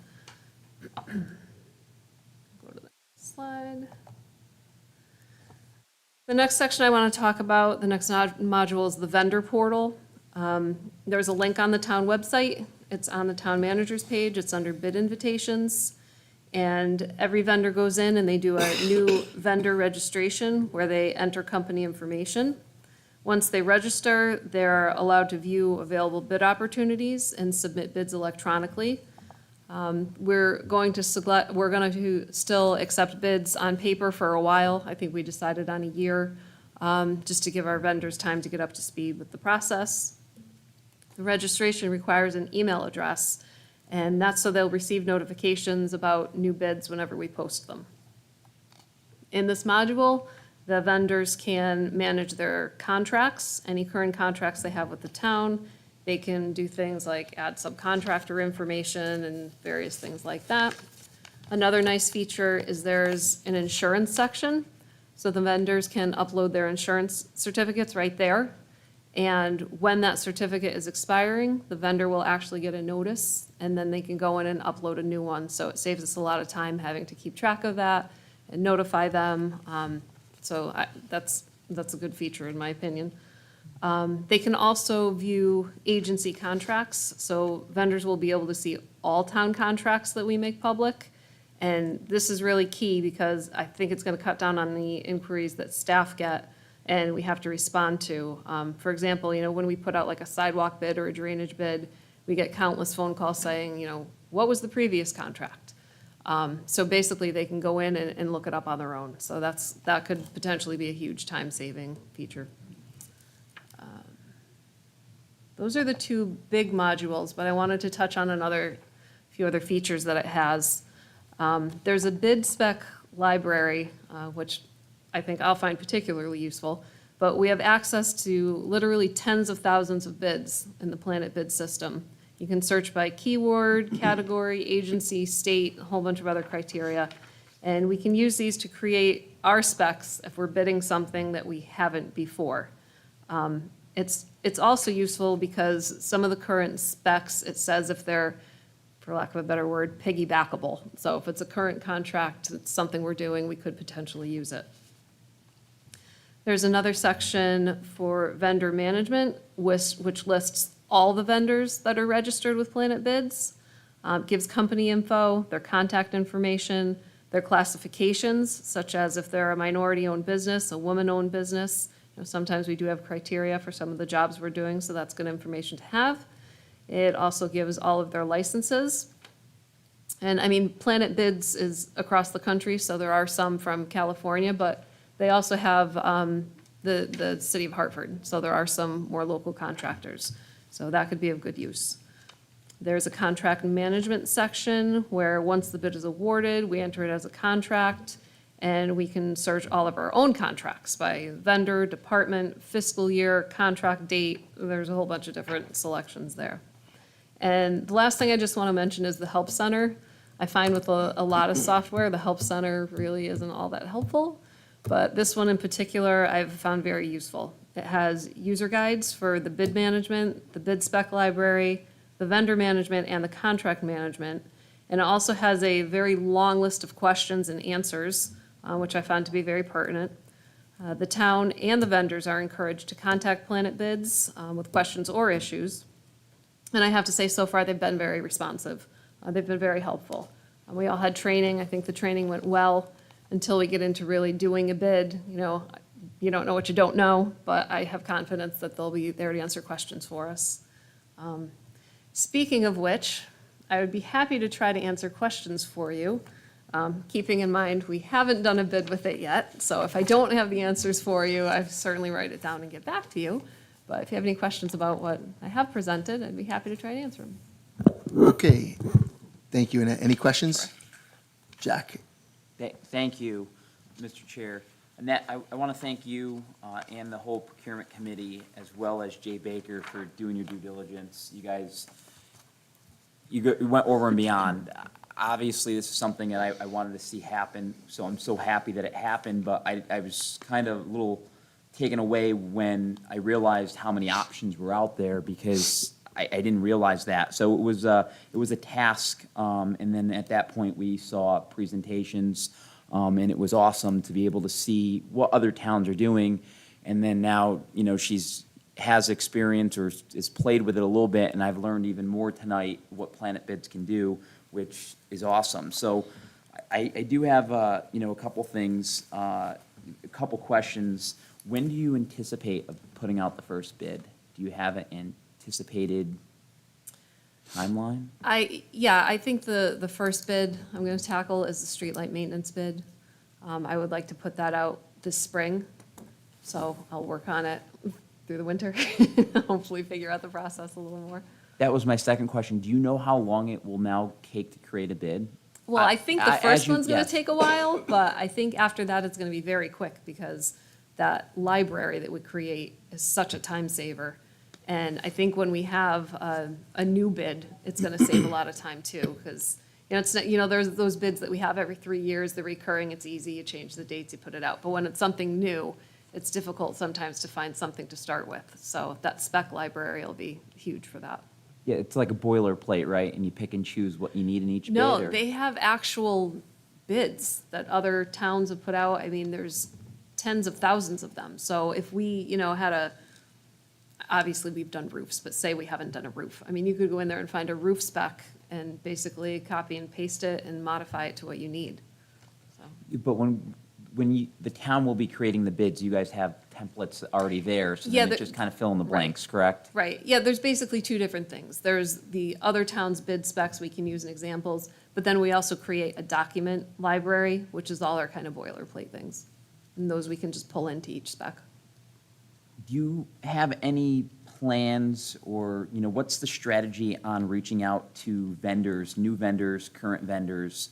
Go to the next slide. The next section I want to talk about, the next module is the vendor portal. There's a link on the town website. It's on the town manager's page. It's under bid invitations. And every vendor goes in and they do a new vendor registration where they enter company information. Once they register, they're allowed to view available bid opportunities and submit bids electronically. We're going to still accept bids on paper for a while. I think we decided on a year, just to give our vendors time to get up to speed with the process. The registration requires an email address, And that's so they'll receive notifications about new bids whenever we post them. In this module, the vendors can manage their contracts, any current contracts they have with the town. They can do things like add subcontractor information and various things like that. Another nice feature is there's an insurance section, so the vendors can upload their insurance certificates right there. And when that certificate is expiring, the vendor will actually get a notice, and then they can go in and upload a new one. So it saves us a lot of time having to keep track of that and notify them. That's a good feature, in my opinion. They can also view agency contracts, so vendors will be able to see all town contracts that we make public. And this is really key because I think it's gonna cut down on the inquiries that staff get and we have to respond to. For example, when we put out like a sidewalk bid or a drainage bid, we get countless phone calls saying, what was the previous contract? So basically, they can go in and look it up on their own. So that could potentially be a huge time-saving feature. Those are the two big modules, but I wanted to touch on few other features that it has. There's a bid spec library, which I think I'll find particularly useful, but we have access to literally tens of thousands of bids in the Planet Bid system. You can search by keyword, category, agency, state, a whole bunch of other criteria. And we can use these to create our specs if we're bidding something that we haven't before. It's also useful because some of the current specs, it says if they're, for lack of a better word, piggybackable. So if it's a current contract, it's something we're doing, we could potentially use it. There's another section for vendor management, which lists all the vendors that are registered with Planet Bids, gives company info, their contact information, their classifications, such as if they're a minority-owned business, a woman-owned business. Sometimes we do have criteria for some of the jobs we're doing, so that's good information to have. It also gives all of their licenses. And I mean, Planet Bids is across the country, so there are some from California, but they also have the city of Hartford, so there are some more local contractors. So that could be of good use. There's a contract management section where once the bid is awarded, we enter it as a contract, and we can search all of our own contracts by vendor, department, fiscal year, contract date. There's a whole bunch of different selections there. And the last thing I just want to mention is the Help Center. I find with a lot of software, the Help Center really isn't all that helpful, but this one in particular I've found very useful. It has user guides for the bid management, the bid spec library, the vendor management, and the contract management. And it also has a very long list of questions and answers, which I found to be very pertinent. The town and the vendors are encouraged to contact Planet Bids with questions or issues. And I have to say, so far, they've been very responsive. They've been very helpful. We all had training. I think the training went well until we get into really doing a bid. You don't know what you don't know, but I have confidence that they'll be there to answer questions for us. Speaking of which, I would be happy to try to answer questions for you, keeping in mind we haven't done a bid with it yet. So if I don't have the answers for you, I certainly write it down and get back to you. But if you have any questions about what I have presented, I'd be happy to try to answer them. Okay, thank you. And any questions? Jack? Thank you, Mr. Chair. Annette, I want to thank you and the whole procurement committee, as well as Jay Baker, for doing your due diligence. You guys, you went over and beyond. Obviously, this is something that I wanted to see happen, so I'm so happy that it happened, but I was kind of a little taken away when I realized how many options were out there, because I didn't realize that. So it was a task, and then at that point, we saw presentations, and it was awesome to be able to see what other towns are doing. And then now, has experience or is played with it a little bit, and I've learned even more tonight what Planet Bids can do, which is awesome. So I do have, a couple things, a couple questions. When do you anticipate putting out the first bid? Do you have an anticipated timeline? I think the first bid I'm going to tackle is the streetlight maintenance bid. I would like to put that out this spring, so I'll work on it through the winter, hopefully figure out the process a little more. That was my second question. Do you know how long it will now take to create a bid? Well, I think the as first you- one's gonna yes. take a while, but I think after that, it's gonna be very quick, because that library that we create is such a time saver. And I think when we have a new bid, it's gonna save a lot of time too, because, you know, it's not, you know, there's those bids that we have every 3 years, the recurring, it's easy, you change the dates, you put it out. But when it's something new, it's difficult sometimes to find something to start with. So that spec library will be huge for that. Yeah, it's like a boilerplate, right? And you pick and choose what you need in each bid? No, or- they have actual bids that other towns have put out. I mean, there's tens of thousands of them. So if we, you know, obviously, we've done roofs, but say we haven't done a roof. I mean, you could go in there and find a roof spec and basically copy and paste it and modify it to what you need. So, But the town will be creating the bids, you guys have templates already there, so Yeah, then it's the- just kind of fill in the right. blanks, correct? right, yeah, there's basically two different things. There's the other town's bid specs we can use in examples, but then we also create a document library, which is all our kind of boilerplate things. And those we can just pull into each spec. Do you have any plans or, you know, what's the strategy on reaching out to vendors, new vendors, current vendors,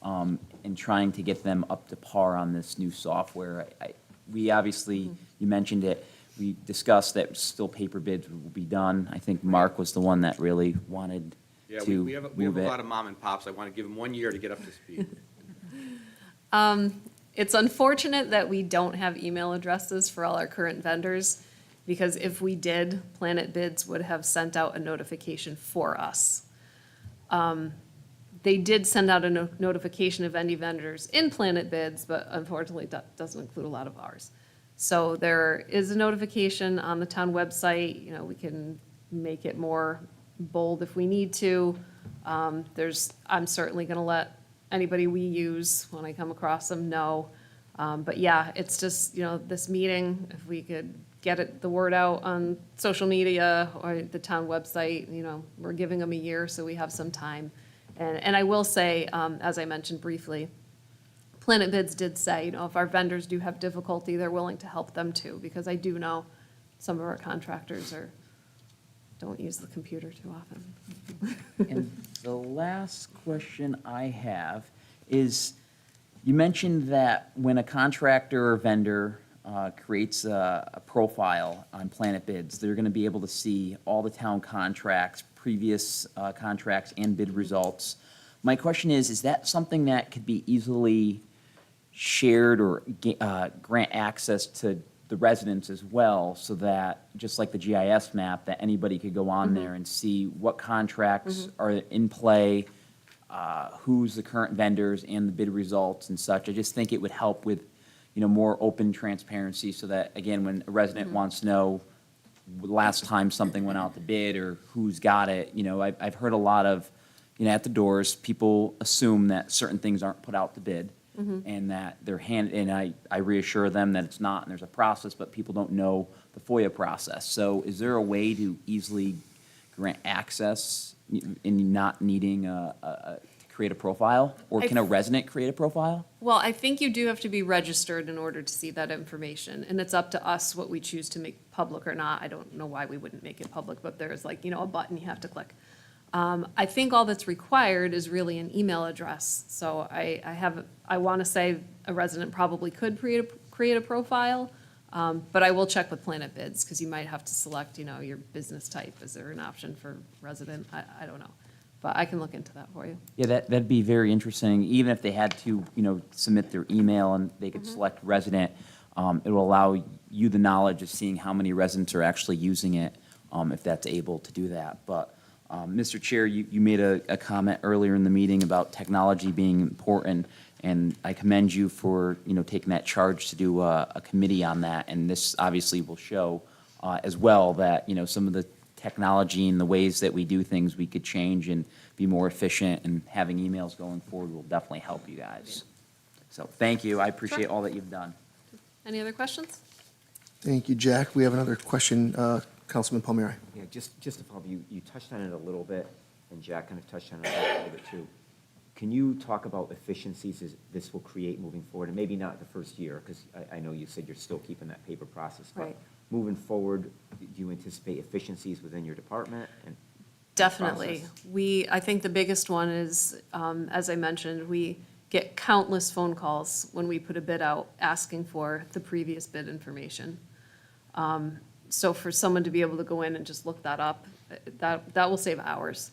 and trying to get them up to par on this new software? We obviously, you mentioned it, we discussed that still paper bids will be done. I think Mark was the one that really wanted Yeah, to we have move a it. lot of mom and pops. I want to give them 1 year to get up to speed. It's unfortunate that we don't have email addresses for all our current vendors, because if we did, Planet Bids would have sent out a notification for us. They did send out a notification of any vendors in Planet Bids, but unfortunately, that doesn't include a lot of ours. So there is a notification on the town website, you know, we can make it more bold if we need to. I'm certainly gonna let anybody we use, when I come across them, know. But yeah, it's just, you know, this meeting, if we could get the word out on social media or the town website, you know, we're giving them a year, so we have some time. And I will say, as I mentioned briefly, Planet Bids did say, you know, if our vendors do have difficulty, they're willing to help them too, because I do know some of our contractors don't use the computer too often. And the last question I have is, you mentioned that when a contractor or vendor creates a profile on Planet Bids, they're going to be able to see all the town contracts, previous contracts, and bid results. My question is that something that could be easily shared or grant access to the residents as well, so that, just like the GIS map, that anybody could go on there and see what contracts are in play, who's the current vendors and the bid results and such? I just think it would help with, you know, more open transparency, so that, again, when a resident wants to know the last time something went out to bid or who's got it, you know, I've heard a lot of, you know, at the doors, people assume that certain things aren't put out to bid, and that they're and I reassure them that it's not, and there's a process, but people don't know the FOIA process. So is there a way to easily grant access in not needing to create a profile? Or can a resident create a profile? Well, I think you do have to be registered in order to see that information, and it's up to us what we choose to make public or not. I don't know why we wouldn't make it public, but there's like, you know, a button you have to click. I think all that's required is really an email address. So I want to say a resident probably could create a profile, but I will check with Planet Bids, because you might have to select, you know, your business type. Is there an option for resident? I don't know. But I can look into that for you. Yeah, that'd be very interesting, even if they had to, you know, submit their email and they could select resident. It will allow you the knowledge of seeing how many residents are actually using it, if that's able to do that. But, Mr. Chair, you made a comment earlier in the meeting about technology being important, and I commend you for, you know, taking that charge to do a committee on that. And this obviously will show as well that, you know, some of the technology and the ways that we do things, we could change and be more efficient, and having emails going forward will definitely help you guys. So thank you. I appreciate all that you've done. Any other questions? Thank you, Jack. We have another question, Councilman Palmieri. Yeah, just to follow up, you touched on it a little bit, and Jack kind of touched on it a little bit too. Can you talk about efficiencies this will create moving forward, and maybe not the first year, because I know you said you're still keeping that paper process, but Right. moving forward, do you anticipate efficiencies within your department? And Definitely. process? I think the biggest one is, as I mentioned, we get countless phone calls when we put a bid out asking for the previous bid information. So for someone to be able to go in and just look that up, that will save hours.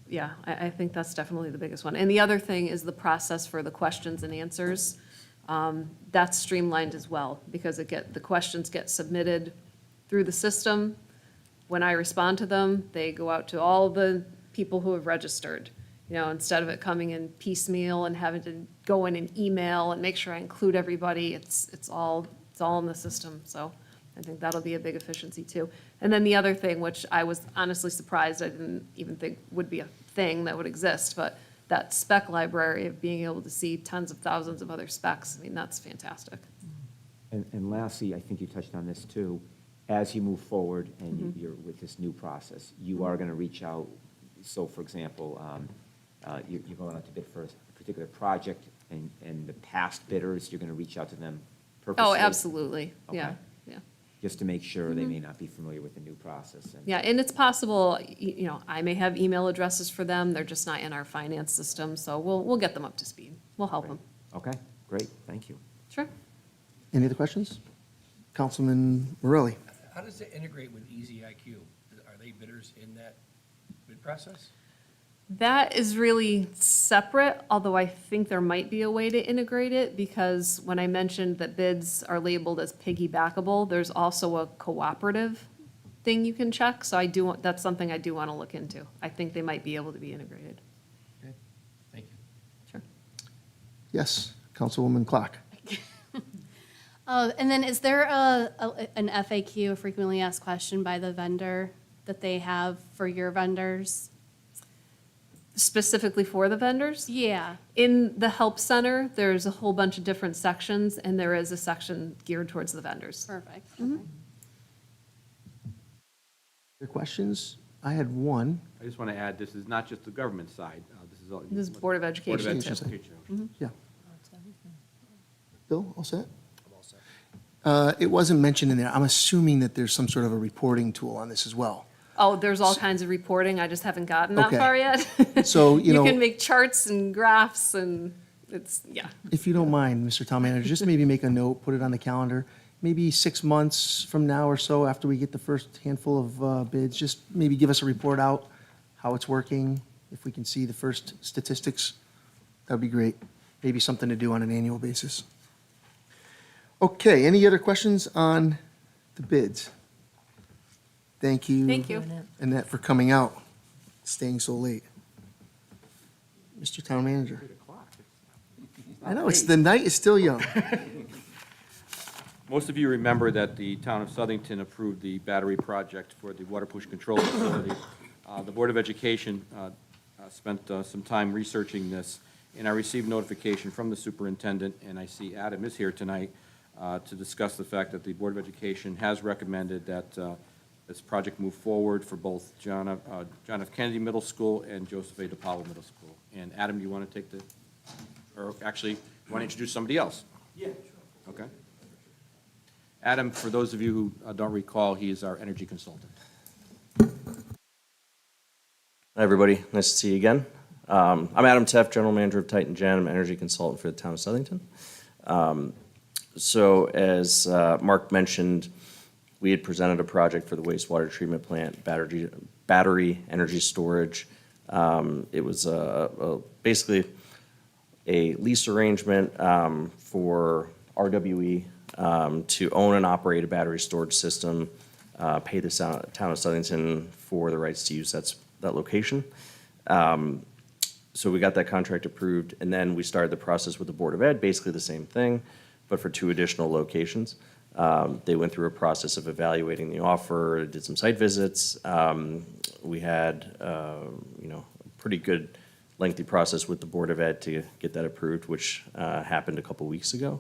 Yeah, I think that's definitely the biggest one. And the other thing is the process for the questions and answers. That's streamlined as well, because the questions get submitted through the system. When I respond to them, they go out to all the people who have registered. You know, instead of it coming in piecemeal and having to go in an email and make sure I include everybody, it's all in the system. So I think that'll be a big efficiency too. And then the other thing, which I was honestly surprised, I didn't even think would be a thing that would exist, but that spec library of being able to see tens of thousands of other specs, I mean, that's fantastic. And lastly, I think you touched on this too, as you move forward and you're with this new process, you are going to reach out. So for example, you're going out to bid for a particular project and the past bidders, you're going to reach out to them purposely? Oh, absolutely, yeah, Okay. yeah. Just to make sure they may not be familiar with the new process. And Yeah, and it's possible, you know, I may have email addresses for them, they're just not in our finance system, so we'll get them up to speed. We'll help them. Okay, great, thank you. Sure. Any other questions? Councilman Morelli? How does it integrate with Easy IQ? Are they bidders in that bid process? That is really separate, although I think there might be a way to integrate it, because when I mentioned that bids are labeled as piggybackable, there's also a cooperative thing you can check, so that's something I do want to look into. I think they might be able to be integrated. Okay, thank you. Sure. Yes, Councilwoman Clark. And then is there an FAQ, a frequently asked question by the vendor that they have for your vendors? Specifically for the vendors? Yeah. In the help center, there's a whole bunch of different sections, and there is a section geared towards the vendors. Perfect. Mm-hmm. Okay. Other questions? I had one. I just want to add, this is not just the government side. This is all. This is Board of Education, too. Education. Yeah. Bill, all set? I'm all set. It wasn't mentioned in there. I'm assuming that there's some sort of a reporting tool on this as well. Oh, there's all kinds of reporting, I just haven't gotten that Okay. far yet. So, you know, can make charts and graphs, and yeah. if you don't mind, Mr. Town Manager, just maybe make a note, put it on the calendar. Maybe 6 months from now or so, after we get the first handful of bids, just maybe give us a report out, how it's working, if we can see the first statistics. That'd be great. Maybe something to do on an annual basis. Okay, any other questions on the bids? Thank you. Thank you. Annette, for coming out, staying so late. Mr. Town Manager. I know, the night is still young. Most of you remember that the town of Southington approved the battery project for the water pollution control facility. The Board of Education spent some time researching this, and I received notification from the superintendent, and I see Adam is here tonight to discuss the fact that the Board of Education has recommended that this project move forward for both John F. Kennedy Middle School and Joseph A. DePaulo Middle School. And Adam, you want to take or actually, you want to introduce somebody else? Yeah, sure. Okay. Adam, for those of you who don't recall, he is our energy consultant. Hi, everybody. Nice to see you again. I'm Adam Teff, General Manager of Titan Gen. I'm an energy consultant for the town of Southington. So as Mark mentioned, we had presented a project for the wastewater treatment plant, battery energy storage. It was basically a lease arrangement for RWE to own and operate a battery storage system, pay the town of Southington for the rights to use that location. So we got that contract approved, and then we started the process with the Board of Ed, basically the same thing, but for 2 additional locations. They went through a process of evaluating the offer, did some site visits. We had, a pretty good lengthy process with the Board of Ed to get that approved, which happened a couple weeks ago.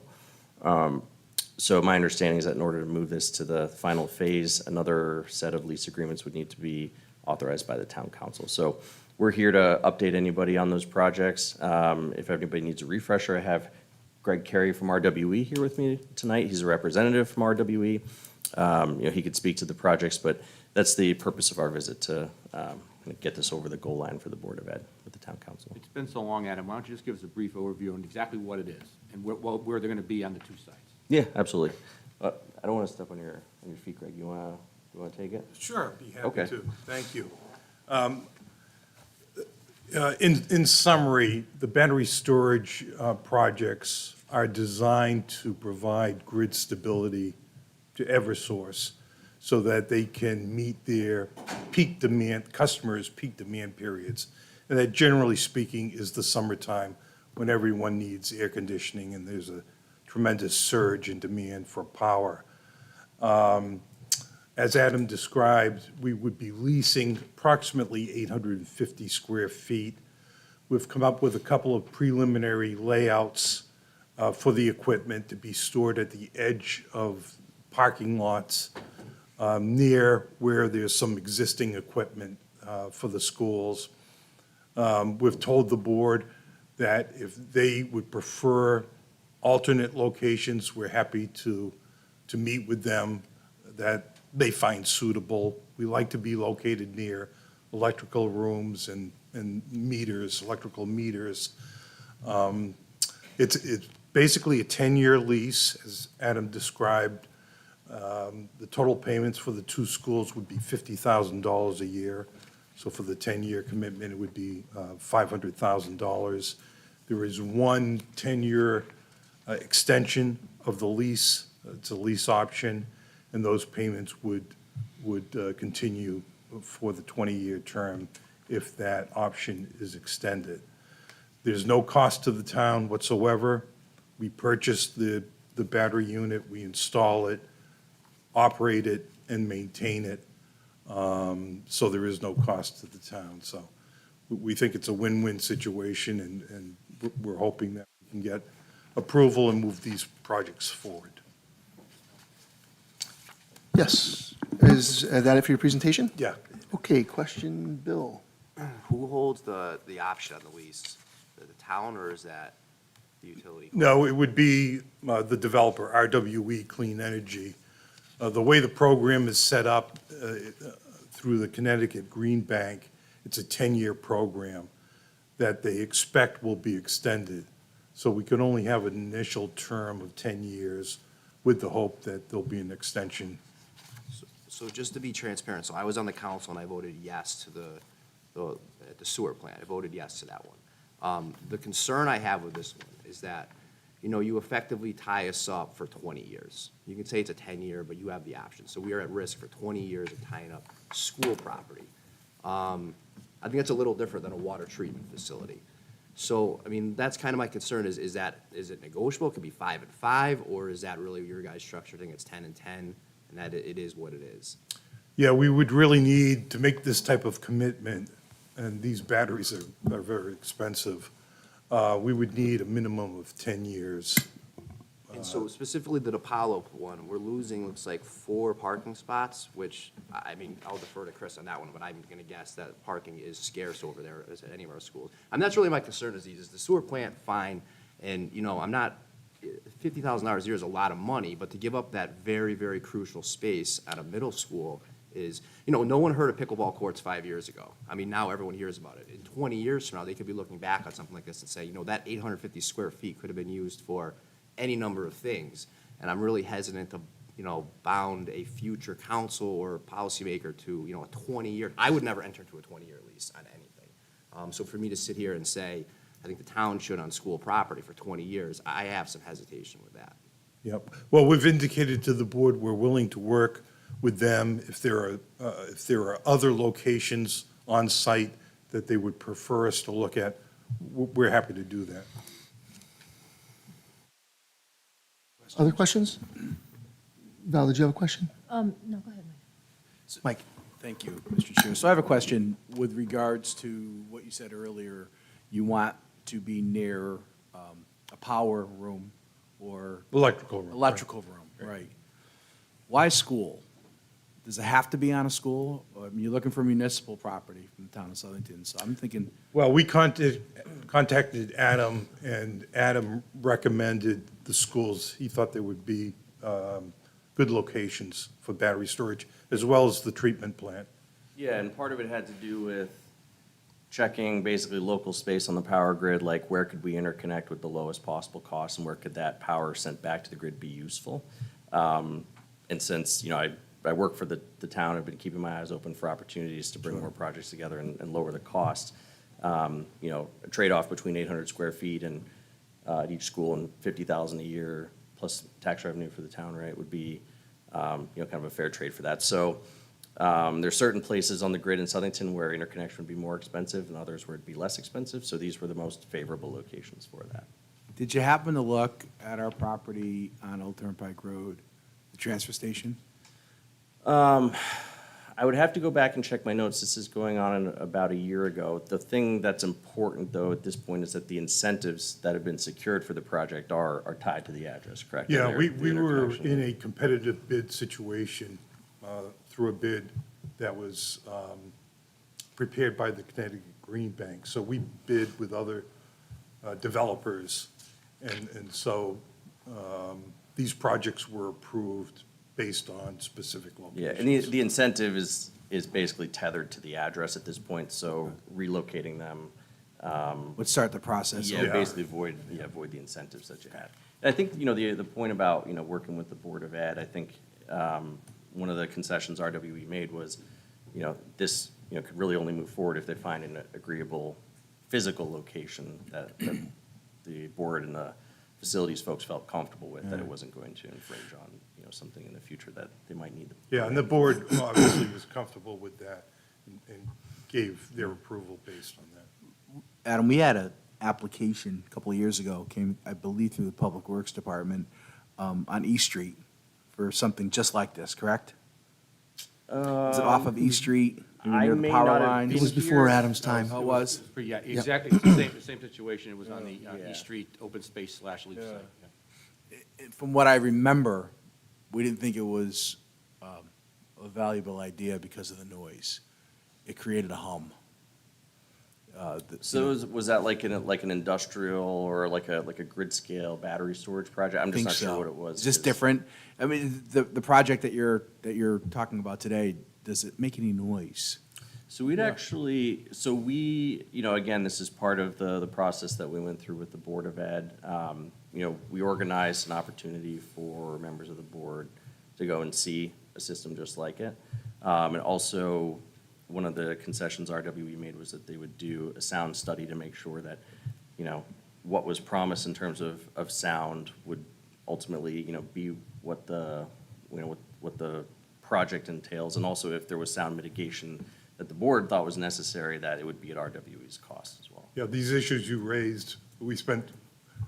So my understanding is that in order to move this to the final phase, another set of lease agreements would need to be authorized by the town council. So we're here to update anybody on those projects. If anybody needs a refresher, I have Greg Carey from RWE here with me tonight. He's a representative from RWE. He could speak to the projects, but that's the purpose of our visit, to get this over the goal line for the Board of Ed with the town council. It's been so long, Adam, why don't you just give us a brief overview on exactly what it is and where they're going to be on the two sites? Yeah, absolutely. I don't want to step on your feet, Greg. You want to take it? Sure, be Okay. happy to. Thank you. In summary, the battery storage projects are designed to provide grid stability to Eversource so that they can meet their peak demand, customers' peak demand periods. And that, generally speaking, is the summertime when everyone needs air conditioning and there's a tremendous surge in demand for power. As Adam described, we would be leasing approximately 850 square feet. We've come up with a couple of preliminary layouts for the equipment to be stored at the edge of parking lots near where there's some existing equipment for the schools. We've told the board that if they would prefer alternate locations, we're happy to meet with them that they find suitable. We like to be located near electrical rooms and meters, electrical meters. It's basically a 10-year lease, as Adam described. The total payments for the two schools would be $50,000 a year. So for the 10-year commitment, it would be $500,000. There is one 10-year extension of the lease. It's a lease option, and those payments would continue for the 20-year term if that option is extended. There's no cost to the town whatsoever. We purchase the battery unit, we install it, operate it, and maintain it. So there is no cost to the town. So we think it's a win-win situation, and we're hoping that we can get approval and move these projects forward. Yes. Is that it for your presentation? Yeah. Okay, question, Bill. Who holds the option on the lease? The town, or is that the utility? No, it would be the developer, RWE Clean Energy. The way the program is set up through the Connecticut Green Bank, it's a 10-year program that they expect will be extended. So we could only have an initial term of 10 years with the hope that there'll be an extension. So just to be transparent, so I was on the council and I voted yes to the sewer plant. I voted yes to that one. The concern I have with this one is that, you effectively tie us up for 20 years. You can say it's a 10-year, but you have the option. So we are at risk for 20 years of tying up school property. I think that's a little different than a water treatment facility. So, that's kind of my concern is it negotiable? It could be 5 and 5, or is that really your guys' structure thing? It's 10 and 10, and that it is what it is? Yeah, we would really need to make this type of commitment, and these batteries are very expensive. We would need a minimum of 10 years. And so specifically the Apollo one, we're losing, looks like 4 parking spots, which, I'll defer to Chris on that one, but I'm going to guess that parking is scarce over there as at any of our schools. And that's really my concern is the sewer plant, fine, and, I'm not, $50,000 a year is a lot of money, but to give up that very, very crucial space at a middle school is, no one heard of pickleball courts 5 years ago. Now everyone hears about it. In 20 years from now, they could be looking back on something like this and say, that 850 square feet could have been used for any number of things. And I'm really hesitant to, bound a future council or policymaker to, a 20-year, I would never enter into a 20-year lease on anything. So for me to sit here and say, I think the town should on school property for 20 years, I have some hesitation with that. Yep. Well, we've indicated to the board we're willing to work with them if there are other locations on site that they would prefer us to look at. We're happy to do that. Other questions? Val, did you have a question? No, go ahead, Mike. Mike? Thank you, Mr. Chair. So I have a question with regards to what you said earlier. You want to be near a power room or? Electrical room. Electrical room, right. Why school? Does it have to be on a school? You're looking for municipal property from the town of Southington, so I'm thinking. Well, we contacted Adam, and Adam recommended the schools. He thought there would be good locations for battery storage, as well as the treatment plant. Yeah, and part of it had to do with checking basically local space on the power grid, like where could we interconnect with the lowest possible cost and where could that power sent back to the grid be useful? And since, I work for the town, I've been keeping my eyes open for opportunities to bring more projects together and lower the cost. A trade-off between 800 square feet and at each school and 50,000 a year plus tax revenue for the town, right, would be, kind of a fair trade for that. So there's certain places on the grid in Southington where interconnection would be more expensive and others where it'd be less expensive. So these were the most favorable locations for that. Did you happen to look at our property on Old Turnpike Road, the transfer station? I would have to go back and check my notes. This is going on about a year ago. The thing that's important, though, at this point is that the incentives that have been secured for the project are tied to the address, correct? Yeah, And we they're- the were interconnection. in a competitive bid situation through a bid that was prepared by the Connecticut Green Bank. So we bid with other developers, and so these projects were approved based on specific Yeah, locations. and the incentive is basically tethered to the address at this point, so relocating them, Let's start the process. yeah, basically void the incentives that you had. And I think, the point about, working with the Board of Ed, I think one of the concessions RWE made was, this, could really only move forward if they find an agreeable physical location that the board and the facilities folks felt comfortable with, that it wasn't going to infringe on, something in the future that they might need. Yeah, and the board obviously was comfortable with that and gave their approval based on that. Adam, we had an application a couple of years ago, came, I believe, through the Public Works Department on East Street for something just like this, correct? Is it off of East Street, I near the may power not have line? been It was before Adam's No, time. Oh, it was? Yeah, exactly, it's the same situation, it was on the Yeah. East Street open space / leach site. yeah. From what I remember, we didn't think it was a valuable idea because of the noise. It created a hum. So was that like an industrial or like a grid scale battery storage project? I'm just not sure what it was. Is this 'cause- different? I mean, the project that you're talking about today, does it make any noise? So we, again, this is part of the process that we went through with the Board of Ed. We organized an opportunity for members of the board to go and see a system just like it. And also, one of the concessions RWE made was that they would do a sound study to make sure that, what was promised in terms of sound would ultimately, be what the project entails. And also if there was sound mitigation that the board thought was necessary, that it would be at RWE's cost as well. Yeah, these issues you raised, we spent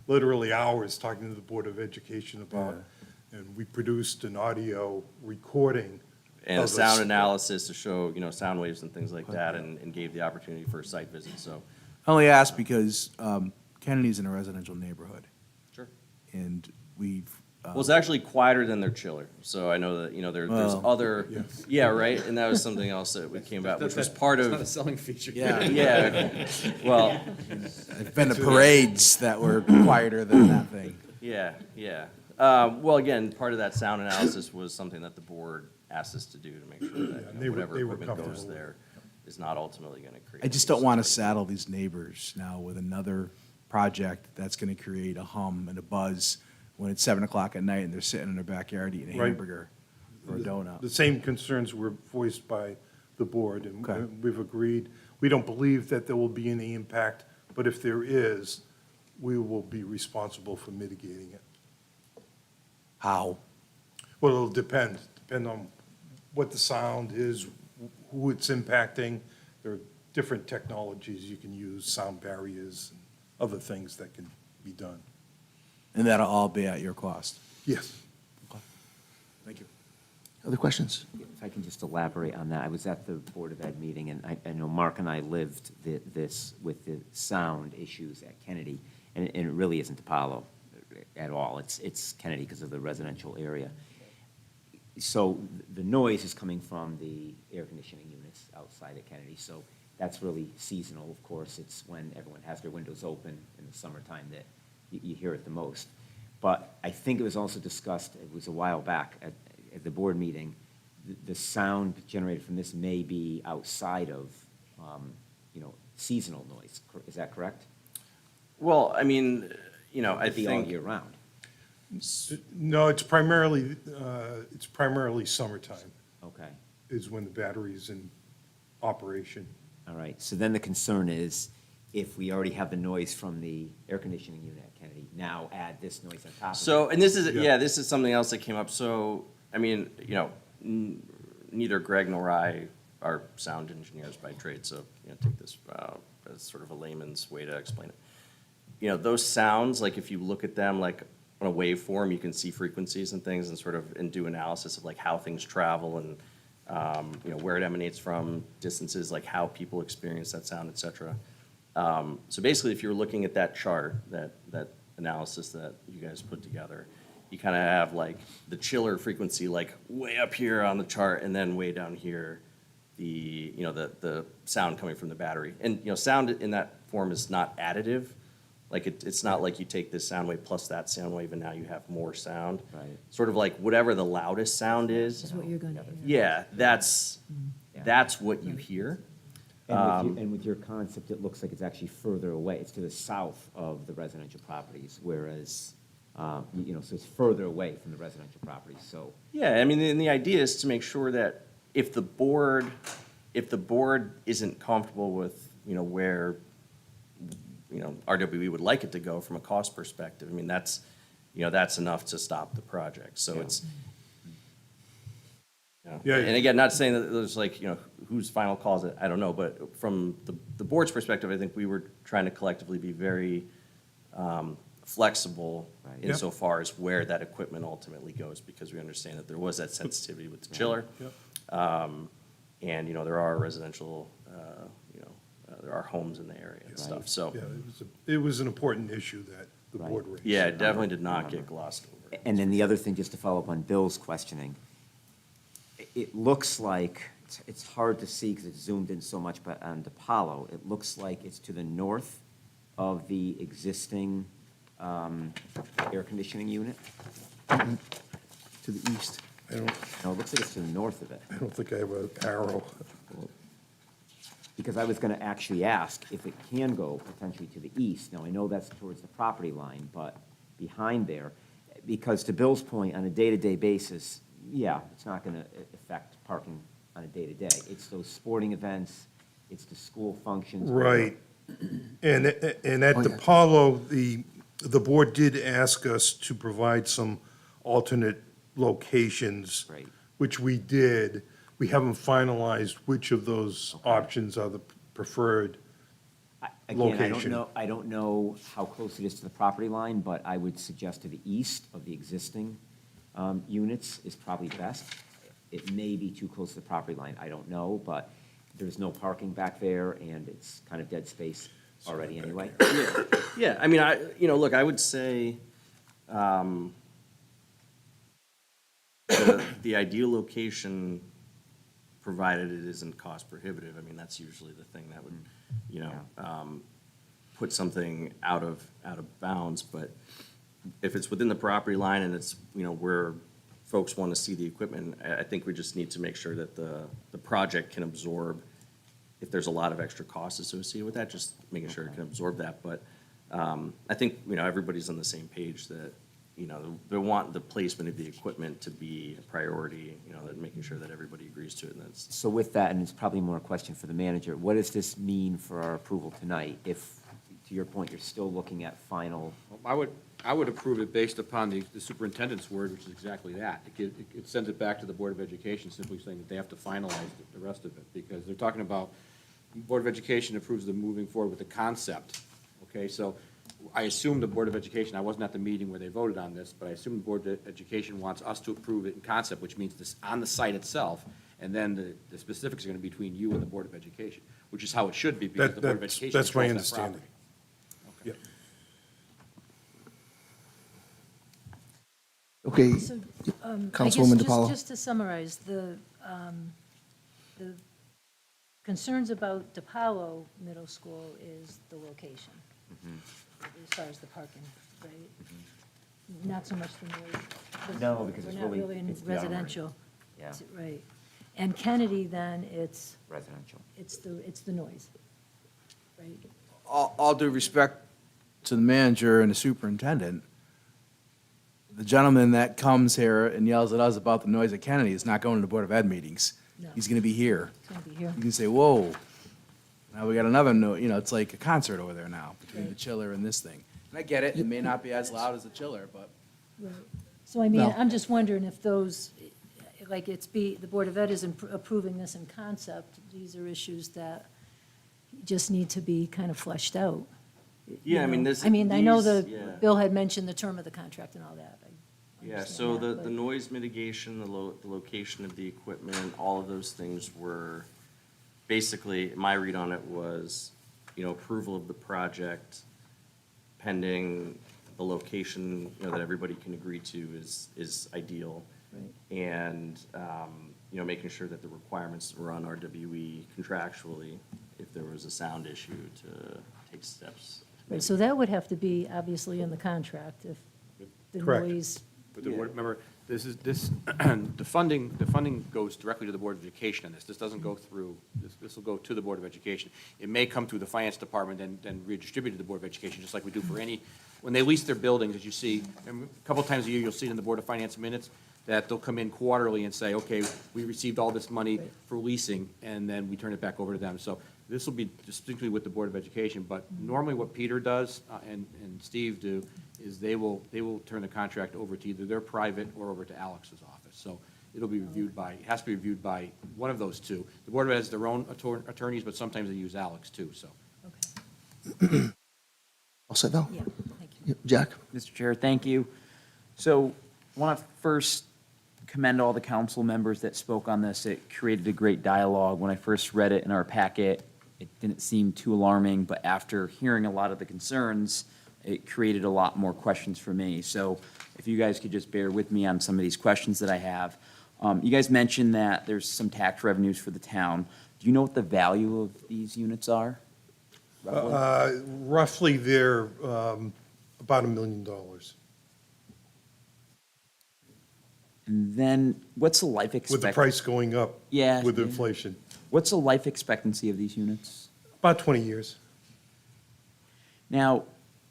literally hours talking to the Board of Education about, and we produced an audio recording. And a of sound analysis to show, sound waves and things like that, Okay. and gave the opportunity for a site visit, so. I only ask because Kennedy's in a residential neighborhood, Sure. and we've. Well, it's actually quieter than their chiller, so I know that, there's Well, other, yes. yeah, right? And that was something else that we came about, which was part It's not a of, selling feature. Yeah. yeah, well, I've been to parades that were quieter than that thing. yeah, yeah. Well, again, part of that sound analysis was something that the board asked us to do to make sure that, and they were- whatever they were equipment goes comfortable with there is not ultimately gonna create. I just any don't want to system. saddle these neighbors now with another project that's going to create a hum and a buzz when it's 7 o'clock at night and they're sitting in their backyard eating a Right. hamburger or a donut. The same concerns were voiced by the board, and Okay. we've agreed. We don't believe that there will be any impact, but if there is, we will be responsible for mitigating it. How? Well, it'll depend on what the sound is, who it's impacting. There are different technologies you can use, sound barriers, and other things that can be done. And that'll all be at your cost. Yes. Thank you. Other questions? If I can just elaborate on that, I was at the Board of Ed meeting, and I know Mark and I lived this with the sound issues at Kennedy, and it really isn't Apollo at all. It's Kennedy because of the residential area. So the noise is coming from the air conditioning units outside at Kennedy, so that's really seasonal, of course. It's when everyone has their windows open in the summertime that you hear it the most. But I think it was also discussed, it was a while back at the board meeting, the sound generated from this may be outside of, seasonal noise. Is that correct? Well, I mean, I It'd be all think. year round. No, it's primarily summertime Okay, is when the battery's in operation. all right. So then the concern is, if we already have the noise from the air conditioning unit at Kennedy, now add this noise on top of it. So, and this is, Yeah. this is something else that came up. So, I mean, neither Greg nor I are sound engineers by trade, so, take this as sort of a layman's way to explain it. Those sounds, like if you look at them like on a waveform, you can see frequencies and things and sort of, and do analysis of like how things travel and, where it emanates from, distances, like how people experience that sound, et cetera. So basically, if you're looking at that chart, that analysis that you guys put together, you kind of have like the chiller frequency like way up here on the chart, and then way down here, the sound coming from the battery. And, sound in that form is not additive. Like it's not like you take this sound wave plus that sound wave, and now you have more sound. Right. Sort of like whatever the loudest sound is. Is what you're going to hear. Yeah, that's what you hear. And with your concept, it looks like it's actually further away. It's to the south of the residential properties, whereas, so it's further away from the residential properties, so. Yeah, I mean, and the idea is to make sure that if the board isn't comfortable with, where, RWE would like it to go from a cost perspective, I mean, that's enough to stop the project. So Yeah. it's, Yeah. and again, not saying that there's like, whose final calls it, I don't know, but from the board's perspective, I think we were trying to collectively be very flexible Right. Yep. insofar as where that equipment ultimately goes, because we understand that there was that sensitivity with the chiller. Yep. And, there are residential, there are homes in the area and stuff, so. Yeah, it was an important issue that the Right. board raised. Yeah, it definitely did not get glossed over. And then the other thing, just to follow up on Bill's questioning, it looks like, it's hard to see because it's zoomed in so much, but on Apollo, it looks like it's to the north of the existing air conditioning unit. To the east. No, it looks like it's to the north of it. I don't think I have an arrow. Because I was going to actually ask if it can go potentially to the east. Now, I know that's towards the property line, but behind there, because to Bill's point, on a day-to-day basis, yeah, it's not going to affect parking on a day-to-day. It's those sporting events, it's the school functions. Right. And at the Apollo, the board did ask us to provide some alternate locations. Right. Which we did. We haven't finalized which of those options are the preferred. Location. I don't know how close it is to the property line, but I would suggest to the east of the existing units is probably best. It may be too close to the property line, I don't know, but there's no parking back there, and it's kind of dead space already anyway. Yeah, I mean, look, I would say, the ideal location, provided it isn't cost prohibitive, I mean, that's usually the thing that would, put something out of bounds, but if it's within the property line and it's, where folks want to see the equipment, I think we just need to make sure that the project can absorb, if there's a lot of extra costs associated with that, just making sure it can absorb that, but I think, everybody's on the same page that, they want the placement of the equipment to be a priority, that making sure that everybody agrees to it, and that's. So with that, and it's probably more a question for the manager, what does this mean for our approval tonight? If, to your point, you're still looking at final, I would approve it based upon the superintendent's word, which is exactly that. It sends it back to the Board of Education, simply saying that they have to finalize the rest of it, because they're talking about, Board of Education approves the moving forward with the concept, okay? So I assume the Board of Education, I wasn't at the meeting where they voted on this, but I assume the Board of Education wants us to approve it in concept, which means this on the site itself, and then the specifics are going to be between you and the Board of Education, which is how it should be, because the Board of Education That's my controls that understanding. property. Yep. Okay, So, I Councilwoman guess DiPaolo. just to summarize, the concerns about DePaulo Middle School is the location, as far as the parking, right? Not so much the noise. No, because it's We're not really- really in it's the armory. residential. Yeah, Right. And Kennedy, then, it's residential. the noise, right? All due respect to the manager and the superintendent, the gentleman that comes here and yells at us about the noise at Kennedy is not going to the Board of Ed meetings. No. He's gonna be here. It's going to be here. You can say, whoa, now we got another it's like a concert over there now between the Right. chiller and this thing. And I get it, it may not be as loud as the chiller, but. Right. So I mean, No. I'm just wondering if those, like the Board of Ed is approving this in concept, these are issues that just need to be kind of fleshed out. you Yeah, I mean, know? this- I mean, I know yeah. Bill had mentioned the term of the contract and all that. I Yeah, understand so that, the but- noise mitigation, the location of the equipment, all of those things were, basically, my read on it was, approval of the project pending the location, that everybody can agree to is ideal. Right. And, making sure that the requirements were on RWE contractually, if there was a sound issue, to take steps. Right, so that would have to be obviously in the contract if the Correct. noise, But remember, the funding goes directly to the Board of Education on this. This doesn't go through, this will go to the Board of Education. It may come through the Finance Department and then redistribute to the Board of Education, just like we do for any, when they lease their buildings, as you see, and a couple times a year, you'll see it in the Board of Finance minutes, that they'll come in quarterly and say, okay, we received all this money Right. for leasing, and then we turn it back over to them. So this will be distinctly with the Board of Education, but normally what Peter does and Steve do is they will turn the contract over to either their private or over to Alex's office. So it'll be reviewed by, it has to be reviewed by one of those two. The Board of Ed has their own attorneys, but sometimes they use Alex too, so. okay, All set, Val? yeah, thank you. Yep, Jack? Mr. Chair, thank you. So I want to first commend all the council members that spoke on this. It created a great dialogue. When I first read it in our packet, it didn't seem too alarming, but after hearing a lot of the concerns, it created a lot more questions for me. So if you guys could just bear with me on some of these questions that I have. You guys mentioned that there's some tax revenues for the town. Do you know what the value of these units are? roughly? Roughly, they're about $1 million. And then what's the life With the expectancy? price going up. Yeah. With inflation. What's the life expectancy of these units? About 20 years. Now,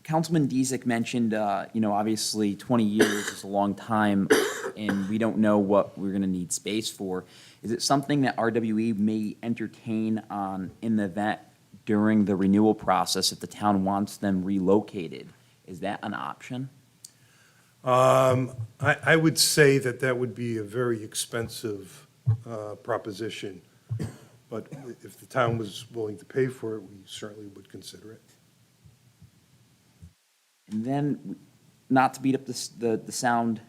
Councilman Dezak mentioned, obviously 20 years is a long time, and we don't know what we're going to need space for. Is it something that RWE may entertain on in the event during the renewal process if the town wants them relocated? Is that an option? I would say that would be a very expensive proposition, but if the town was willing to pay for it, we certainly would consider it. And then, not to beat up the sound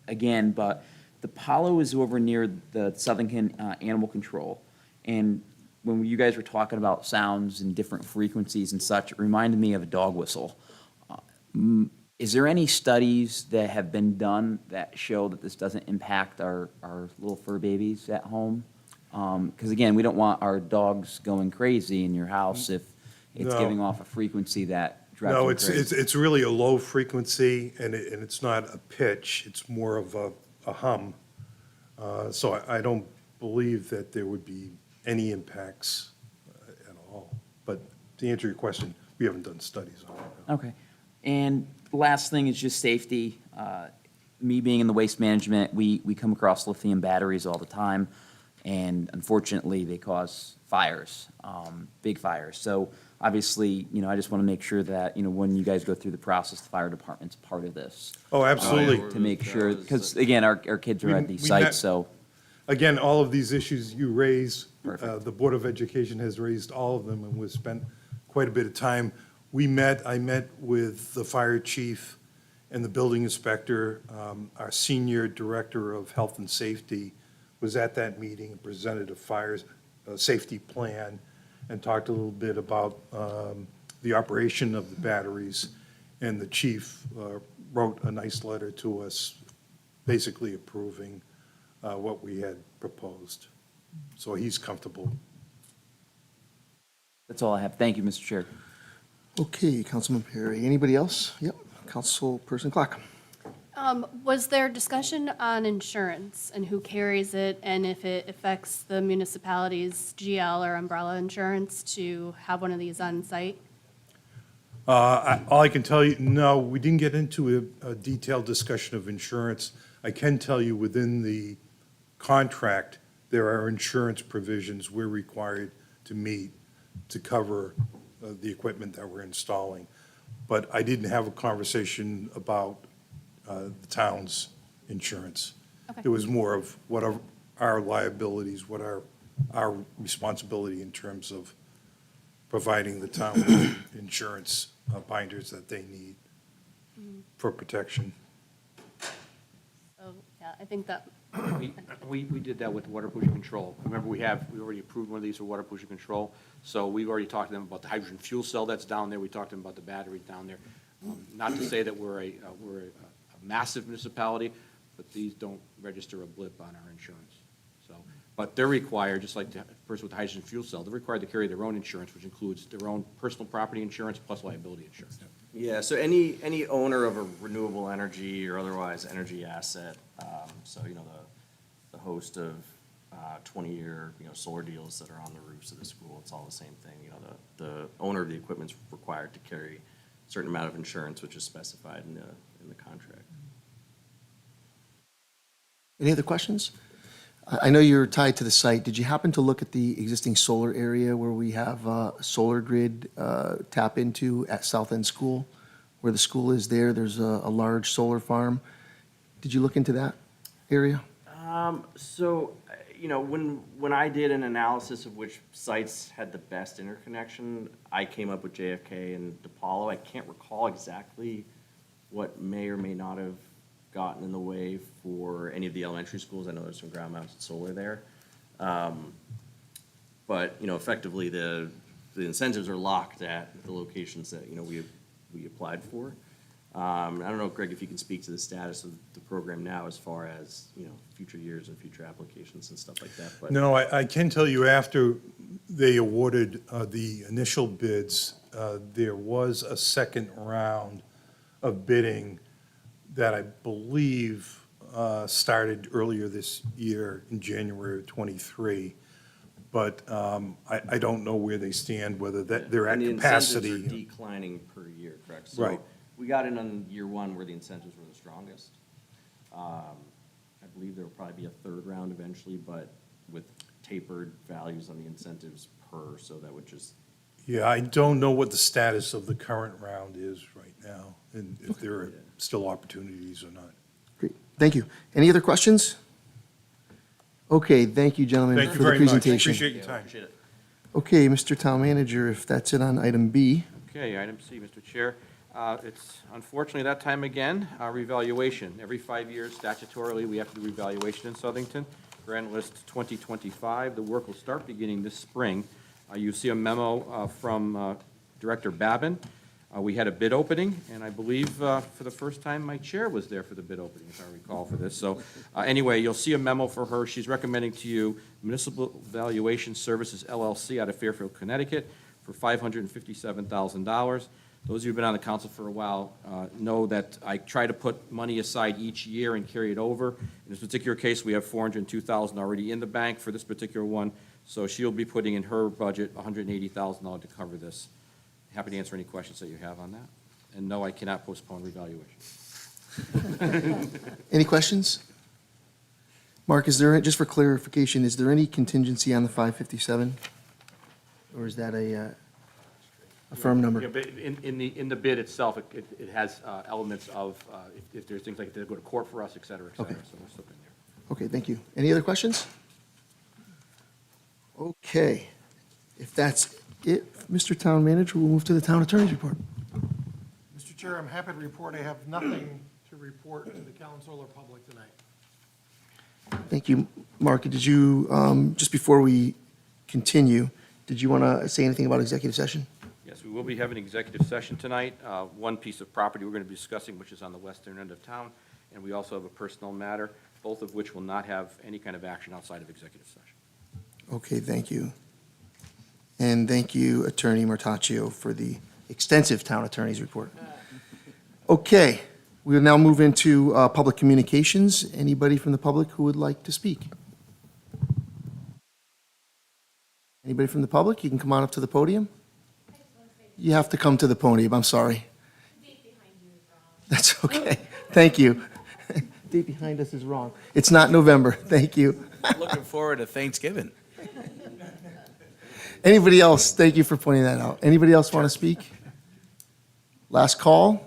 again, but the Palo is over near the Southern Animal Control. And when you guys were talking about sounds and different frequencies and such, it reminded me of a dog whistle. Is there any studies that have been done that show that this doesn't impact our little fur babies at home? Because again, we don't want our dogs going crazy in your house if it's No. giving off a frequency that drives No, them it's crazy. it's really a low frequency, and it's not a pitch, it's more of a hum. So I don't believe that there would be any impacts at all. But to answer your question, we haven't done studies on it. no. Okay. And the last thing is just safety. Me being in the waste management, we come across lithium batteries all the time, and unfortunately, they cause fires, big fires. So obviously, I just want to make sure that, when you guys go through the process, the fire department's part of this. Oh, absolutely. To make sure, because again, our kids are at these We met- sites, so. Again, all of these issues you raise, Perfect. the Board of Education has raised all of them, and we've spent quite a bit of time. I met with the fire chief and the building inspector. Our senior director of health and safety was at that meeting, and presented a fire safety plan, and talked a little bit about the operation of the batteries. And the chief wrote a nice letter to us, basically approving what we had proposed. So he's comfortable. That's all I have. Thank you, Mr. Chair. Okay, Councilman Perry. Anybody else? Yep, Councilperson Clark. Was there discussion on insurance and who carries it, and if it affects the municipality's GL or umbrella insurance to have one of these on site? All I can tell you, no, we didn't get into a detailed discussion of insurance. I can tell you within the contract, there are insurance provisions we're required to meet to cover the equipment that we're installing. But I didn't have a conversation about the town's insurance. Okay. It was more of what are our liabilities, what are our responsibility in terms of providing the town with insurance binders that they need for protection. So, yeah, I think that, We did that with water pollution control. Remember, we already approved one of these for water pollution control, so we've already talked to them about the hydrogen fuel cell that's down there, we talked to them about the battery down there. Not to say that we're a massive municipality, but these don't register a blip on our insurance, so. But they're required, just like the person with the hydrogen fuel cell, they're required to carry their own insurance, which includes their own personal property insurance plus liability insurance. Yeah, so any owner of a renewable energy or otherwise energy asset, so, you know, the host of 20-year, you know, solar deals that are on the roofs of the school, it's all the same thing. You know, the owner of the equipment's required to carry a certain amount of insurance, which is specified in the contract. Any other questions? I know you're tied to the site. Did you happen to look at the existing solar area where we have a solar grid tap into at South End School? Where the school is there, there's a large solar farm. Did you look into that area? So, you know, when I did an analysis of which sites had the best interconnection, I came up with JFK and DePaulo. I can't recall exactly what may or may not have gotten in the way for any of the elementary schools. I know there's some ground-mounted solar there. But, you know, effectively, the incentives are locked at the locations that, you know, we applied for. I don't know, Greg, if you can speak to the status of the program now as far as, you know, future years and future applications and stuff like that, but. No, I can tell you after they awarded the initial bids, there was a second round of bidding that I believe started earlier this year in January of '23. But I don't know where they stand, whether they're at And the capacity. incentives are declining per year, correct? So Right. we got in on year one where the incentives were the strongest. I believe there will probably be a third round eventually, but with tapered values on the incentives per, so that would just. Yeah, I don't know what the status of the current round is right now, and if there are still opportunities or not. Great, thank you. Any other questions? Okay, thank you, gentlemen, Thank for you the very much. presentation. Appreciate your time. Appreciate it. Okay, Mr. Town Manager, if that's it on item B. Okay, item C, Mr. Chair. It's unfortunately that time again, revaluation. Every 5 years statutorily, we have to do revaluation in Southington. Grand List 2025, the work will start beginning this spring. You see a memo from Director Babin. We had a bid opening, and I believe for the first time, my chair was there for the bid opening, if I recall for this. So anyway, you'll see a memo for her. She's recommending to you Municipal Valuation Services LLC out of Fairfield, Connecticut for $557,000. Those of you who've been on the council for a while know that I try to put money aside each year and carry it over. In this particular case, we have $402,000 already in the bank for this particular one, so she'll be putting in her budget $180,000 to cover this. Happy to answer any questions that you have on that. And no, I cannot postpone revaluation. Any questions? Mark, is there, just for clarification, is there any contingency on the 557? Or is that a firm number? Yeah, but in the bid itself, it has elements of, if there's things like they go to court for us, et cetera, so we're still in there. Okay, thank you. Any other questions? Okay, if that's it, Mr. Town Manager, we'll move to the Town Attorney's report. Mr. Chair, I'm happy to report I have nothing to report to the council or public tonight. Thank you. Mark, did you, just before we continue, did you want to say anything about executive session? Yes, we will be having an executive session tonight. One piece of property we're going to be discussing, which is on the western end of town, and we also have a personal matter, both of which will not have any kind of action outside of executive session. Okay, thank you. And thank you, Attorney Martaccio, for the extensive Town Attorney's report. Okay, We'll now move into public communications. Anybody from the public who would like to speak? Anybody from the public? You can come on up to the podium. You have to come to the podium, I'm sorry. That's okay. Thank you. Date behind us is wrong. It's not November. Thank you. Looking forward to Thanksgiving. Anybody else? Thank you for pointing that out. Anybody else want to speak? Last call?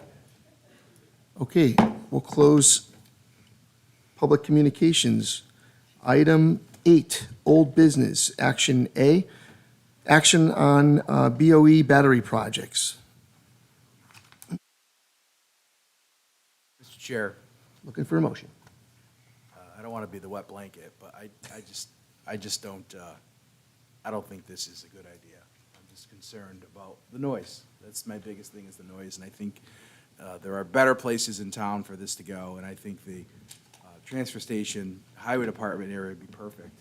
Okay, we'll close public communications. Item 8, old business, action A, action on BOE battery projects. Mr. Chair, Looking for a motion. I don't want to be the wet blanket, but I just don't, I don't think this is a good idea. I'm just concerned about the noise. That's my biggest thing is the noise, and I think there are better places in town for this to go, and I think the transfer station, highway department area would be perfect.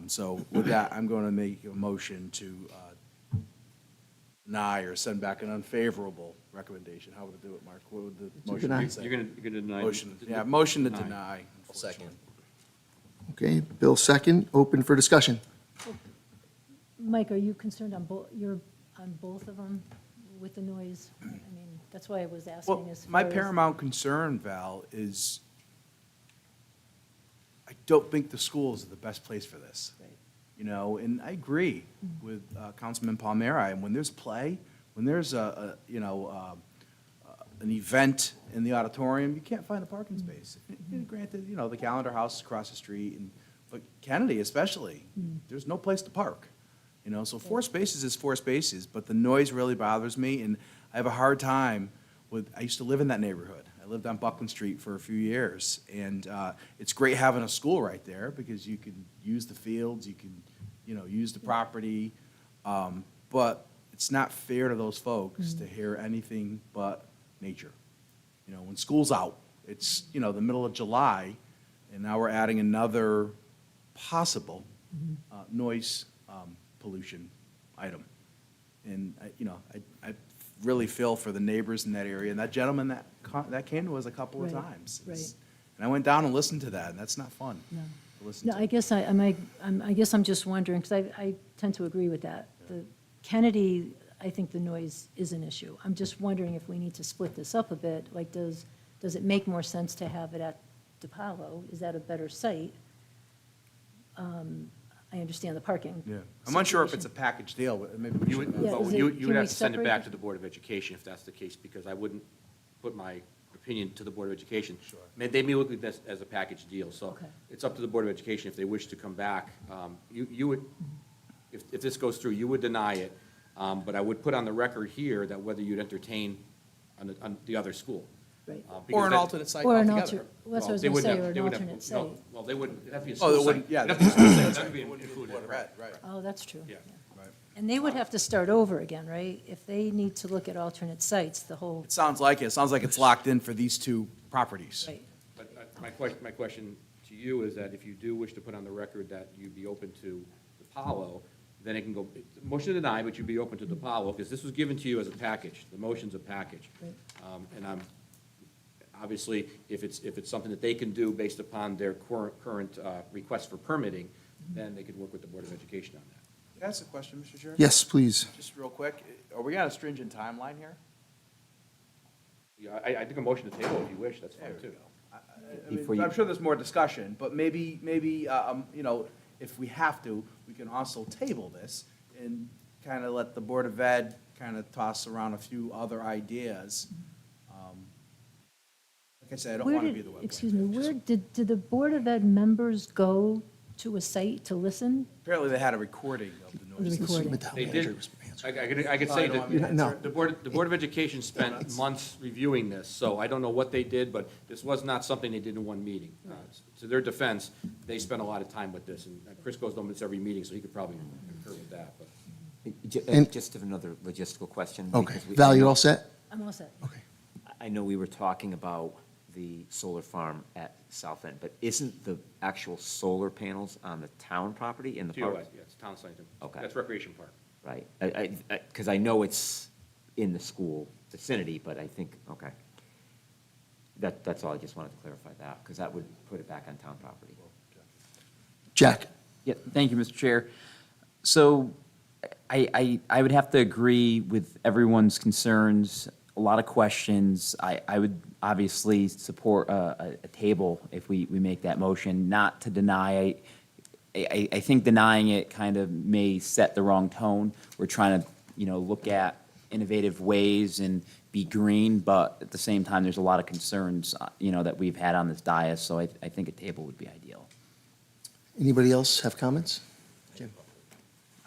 So with that, I'm going to make a motion to deny or send back an unfavorable recommendation. How would I do it, Mark? What would the motion deny. be? say? You're gonna deny. Motion, yeah, motion to deny. Second. Okay, Bill second, open for discussion. Mike, are you concerned on you're on both of them with the noise? I mean, that's why I was asking Well, as far my as. paramount concern, Val, is I don't think the schools are the best place for this. Right. You know, and I agree with Councilman Palmieri, and when there's play, when there's an event in the auditorium, you can't find a parking space. Granted, you know, the Calendar House is across the street, but Kennedy especially, there's no place to park. You know, so 4 spaces is 4 spaces, but the noise really bothers me, and I have a hard time with, I used to live in that neighborhood. I lived on Buckland Street for a few years, and it's great having a school right there because you can use the fields, you can, you know, use the property, but it's not fair to those folks to hear anything but nature. You know, when school's out, it's, you know, the middle of July, and now we're adding another possible noise pollution item. And, you know, I really feel for the neighbors in that area, and that gentleman that came to us a couple of Right, times. right. And I went down and listened to that, and that's not fun No. to listen No, to. I guess I guess I'm just wondering, because I tend to agree with that. The Kennedy, I think the noise is an issue. I'm just wondering if we need to split this up a bit. Like, does it make more sense to have it at DePalo? Is that a better site? I understand the parking. Yeah. I'm unsure if it's a situation. package deal, but maybe we You should. would, Yeah, well, is it- you can would we have to send it separate back it? to the Board of Education if that's the case, because I wouldn't put my opinion to the Board of Education. Sure. They may look at this as a package deal, so Okay. it's up to the Board of Education if they wish to come back. You would, if this goes through, you would deny it, but I would put on the record here that whether you'd entertain on the other school. Right. Because Or an that- alternate site Or an altogether. alter, well, that's what I Well, was they going to wouldn't say, have- or they an would have- alternate no, site. Well, they wouldn't, it'd have to be a Oh, school they site. wouldn't, yeah. It'd have to be a school site, That's that'd be right. included. Right, right. Oh, that's true. Yeah. Right. And they would have to start over again, right? If they need to look at alternate sites, the whole, It sounds like it. It sounds like it's locked in for these 2 properties. right. But my question to you is that if you do wish to put on the record that you'd be open to DePalo, then it can go, motion to deny, but you'd be open to DePalo, because this was given to you as a package. The motion's a package. Right. And I'm, obviously, if it's something that they can do based upon their current request for permitting, then they could work with the Board of Education on that. Can I ask a question, Mr. Chair? Yes, please. Just real quick, are we on a stringent timeline here? Yeah, I think a motion to table if you wish, that's fine There we too. go. I mean, Before you- I'm sure there's more discussion, but maybe, you know, if we have to, we can also table this and kind of let the Board of Ed kind of toss around a few other ideas. Like I said, I don't Where want to did- be the wet Excuse me, blanket. where, did the Board of Ed members go to a site to listen? Apparently, they had a recording of the The noise. recording. They did, I could say don't that No. the Board of Education spent months reviewing this, so I don't know what they did, but this was not something they did in one meeting. To their defense, they spent a lot of time with this, and Chris goes to every meeting, so he could probably concur with that, but. And- Just another logistical question. Okay. because Val, you all set? I'm all set. Okay. I know we were talking about the solar farm at South End, but isn't the actual solar panels on the town property in the park? TOS, yeah, it's Town Center. Okay. That's Recreation Park. Right, because I know it's in the school vicinity, but I think, okay. That's all, I just wanted to clarify that, because that would put it back on town property. Jack? Yeah, thank you, Mr. Chair. So I would have to agree with everyone's concerns, a lot of questions. I would obviously support a table if we make that motion, not to deny. I think denying it kind of may set the wrong tone. We're trying to, look at innovative ways and be green, but at the same time, there's a lot of concerns, that we've had on this dais, so I think a table would be ideal. Anybody else have comments? Jim?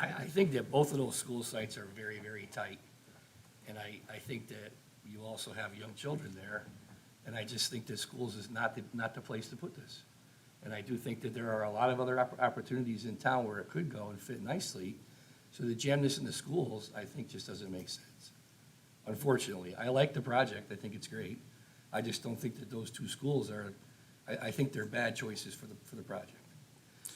I think that both of those school sites are very, very tight. And I think that you also have young children there. And I just think that schools is not the place to put this. And I do think that there are a lot of other opportunities in town where it could go and fit nicely. So to jam this in the schools, I think just doesn't make sense. Unfortunately, I like the project. I think it's great. I just don't think that those two schools are, I think they're bad choices for the project.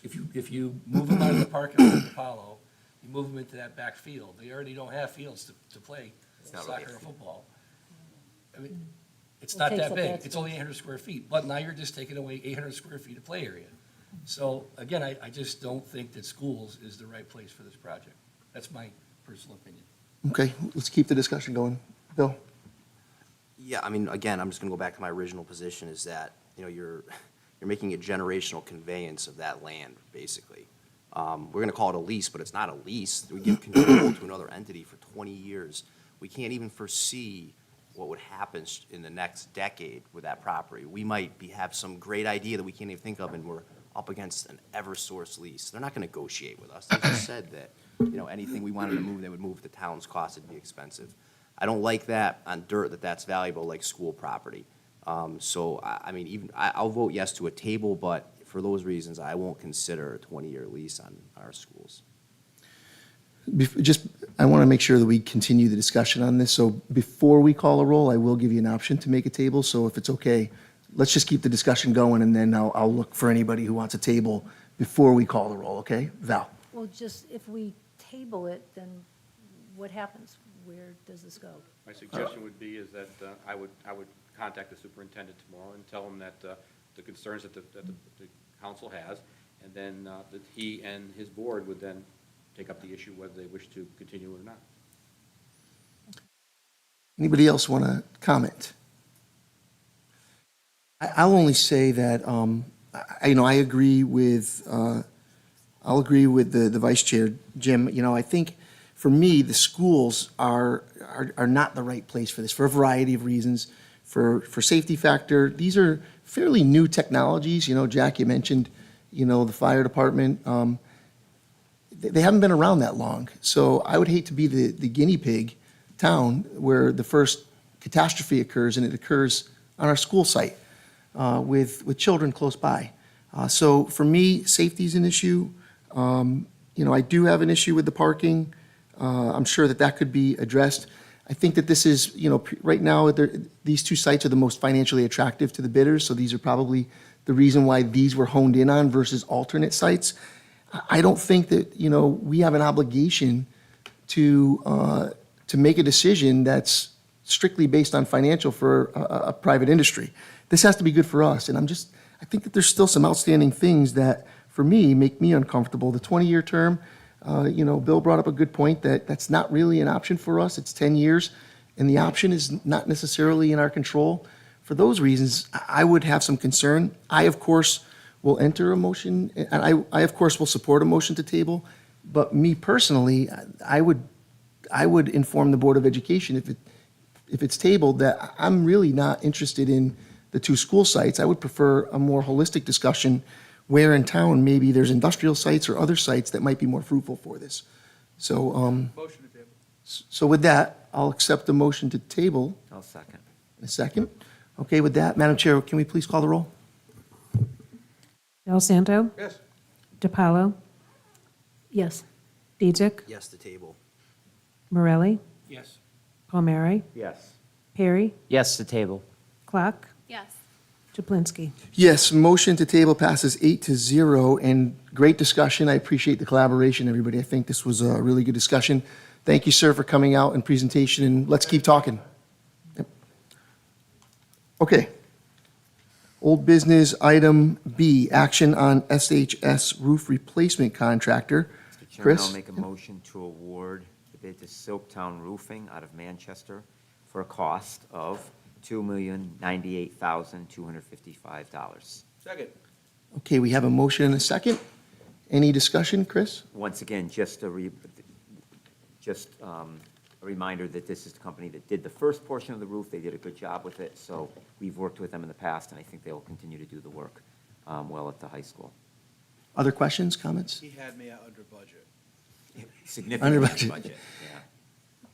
If you move them out of the parking lot of Apollo, you move them into that back field, they already don't have fields to play soccer or football. I mean, it's not takes that up big, that it's only 800 square feet, but now you're just taking away 800 square feet of play area. So again, I just don't think that schools is the right place for this project. That's my personal opinion. Okay, let's keep the discussion going. Bill? Yeah, I mean, again, I'm just gonna go back to my original position, is that, you're making a generational conveyance of that land, basically. We're gonna call it a lease, but it's not a lease. We give control to another entity for 20 years. We can't even foresee what would happen in the next decade with that property. We might have some great idea that we can't even think of, and we're up against an Eversource lease. They're not gonna negotiate with us. They just said that, anything we wanted to move, they would move at the town's cost. It'd be expensive. I don't like that on dirt that's valuable, like school property. So, I mean, I'll vote yes to a table, but for those reasons, I won't consider a 20-year lease on our schools. I want to make sure that we continue the discussion on this, so before we call a roll, I will give you an option to make a table, so if it's okay, let's just keep the discussion going, and then I'll look for anybody who wants a table before we call the roll, okay? Val? Well, just if we table it, then what happens? Where does this go? My suggestion would be is that I would contact the superintendent tomorrow and tell him that the concerns that the council has, and then that he and his board would then take up the issue whether they wish to continue it or not. Anybody else want to comment? I'll only say that, I agree with, I'll agree with the vice chair, Jim. I think for me, the schools are not the right place for this for a variety of reasons. For safety factor, these are fairly new technologies. Jack, you mentioned, the fire department. They haven't been around that long. So I would hate to be the guinea pig town where the first catastrophe occurs, and it occurs on our school site with children close by. So for me, safety is an issue. I do have an issue with the parking. I'm sure that could be addressed. I think that this is, right now, these two sites are the most financially attractive to the bidders, so these are probably the reason why these were honed in on versus alternate sites. I don't think that, we have an obligation to make a decision that's strictly based on financial for a private industry. This has to be good for us, and I think that there's still some outstanding things that, for me, make me uncomfortable. The 20-year term, Bill brought up a good point that that's not really an option for us. It's 10 years, and the option is not necessarily in our control. For those reasons, I would have some concern. I, of course, will enter a motion, and I of course, will support a motion to table, but me personally, I would inform the Board of Education if it's tabled that I'm really not interested in the two school sites. I would prefer a more holistic discussion where in town maybe there's industrial sites or other sites that might be more fruitful for this. So, Motion to table. so with that, I'll accept the motion to table. I'll second. A second. Okay, with that, Madam Chair, can we please call the roll? Del Santo, Yes. DiPaolo, Yes. Dedzek, Yes, the table. Morelli, Yes. Palmieri, Yes. Perry, Yes, the table. Clock, Yes. Chaplinsky. Yes, motion to table passes 8-0, and great discussion. I appreciate the collaboration, everybody. I think this was a really good discussion. Thank you, sir, for coming out and presentation, and let's keep talking. Yep. Okay, Old business, item B, action on SHS roof replacement contractor. Mr. Chairman, Chris? I'll make a motion to award the bid to Silktown Roofing out of Manchester for a cost of $2,098,255. Second. Okay, we have a motion and a second. Any discussion, Chris? Once again, just a reminder that this is the company that did the first portion of the roof. They did a good job with it, so we've worked with them in the past, and I think they will continue to do the work well at the high school. Other questions, comments? He had me at under budget. Significantly Under under budget. budget, yeah.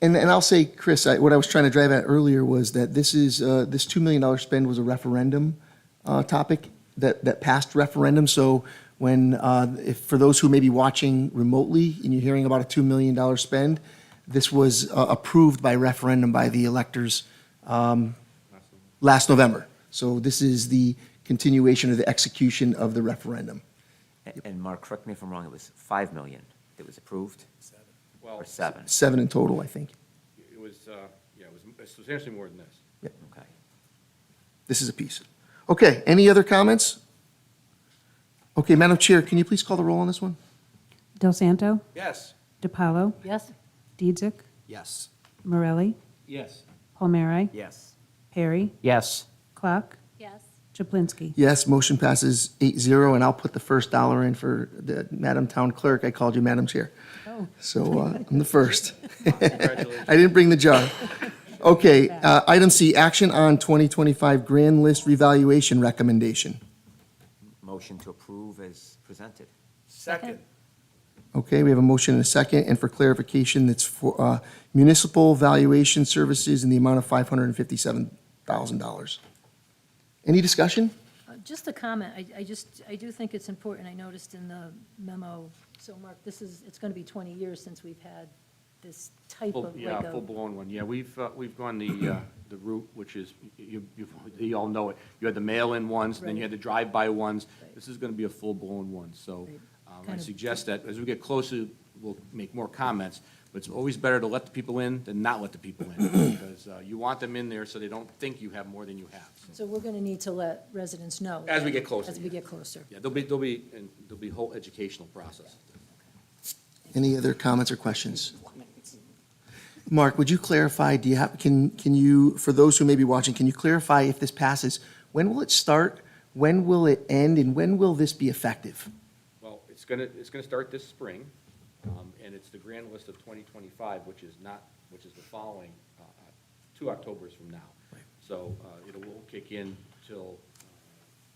And I'll say, Chris, what I was trying to drive at earlier was that this $2 million spend was a referendum topic that passed referendum. So for those who may be watching remotely and you're hearing about a $2 million spend, this was approved by referendum by the electors last November. So this is the continuation of the execution of the referendum. And Mark, correct me if I'm wrong, it was $5 million that was approved? Well, Or 7? 7 in total, I think. it was, it was substantially more than this. Okay. This is a piece. Okay, any other comments? Okay, Madam Chair, can you please call the roll on this one? Del Santo, Yes. DiPaolo, Yes? Dedzek, Yes. Morelli, Yes. Palmieri, Yes. Perry, Yes. Clock, Yes. Chaplinsky. Yes, motion passes 8-0, and I'll put the first dollar in for the Madam Town Clerk. I called you Madam Chair. Oh. So I'm the first. I didn't bring the jar. Okay, item C, action on 2025 grand list revaluation recommendation. Motion to approve as presented. Second. Okay, we have a motion and a second, and for clarification, it's for municipal valuation services in the amount of $557,000. Any discussion? Just a comment, I do think it's important, I noticed in the memo, so Mark, it's going to be 20 years since we've had this type of Yeah, like a. full-blown one, yeah, we've gone the route, which is, you all know it, you had the mail-in ones, and then you had the drive-by ones, this is gonna be a full-blown one, so Right. I Kind of- suggest that as we get closer, we'll make more comments, but it's always better to let the people in than not let the people in, because you want them in there so they don't think you have more than you have. So, So we're going to need to let residents know. As we get closer, As we yeah. get closer. Yeah, there'll be whole educational process. Any other comments or questions? Mark, would you clarify, can you, for those who may be watching, can you clarify if this passes, when will it start, when will it end, and when will this be effective? Well, it's gonna start this spring, and it's the grand list of 2025, which is the following, 2 Octobers from now. So it will kick in till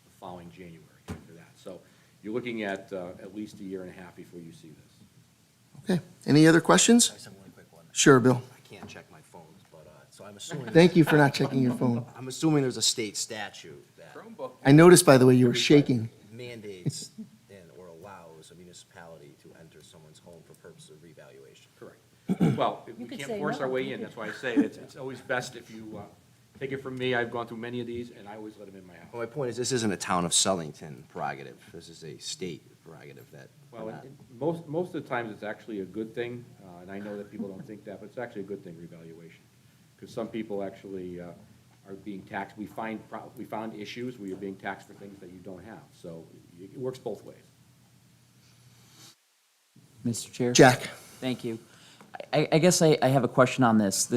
the following January after that. So you're looking at least a year and a half before you see this. Okay, any other questions? I just have one quick one. Sure, Bill. I can't check my phones, but, so I'm assuming. Thank you for not checking your phone. I'm assuming there's a state statute that Chromebook. I noticed, by the way, you were shaking. mandates or allows a municipality to enter someone's home for purposes of revaluation. Correct. Well, we could can't say force no. our way in, that's why I say it's always best if you take it from me, I've gone through many of these, and I always let them in my house. Well, my point is, this isn't a town of Sellington prerogative. This is a state prerogative that. Well, most of the times, it's actually a good thing, and I know that people don't think that, but it's actually a good thing, revaluation. Because some people actually are being taxed, we found issues where you're being taxed for things that you don't have, so it works both ways. Mr. Chair? Jack? Thank you. I guess I have a question on this.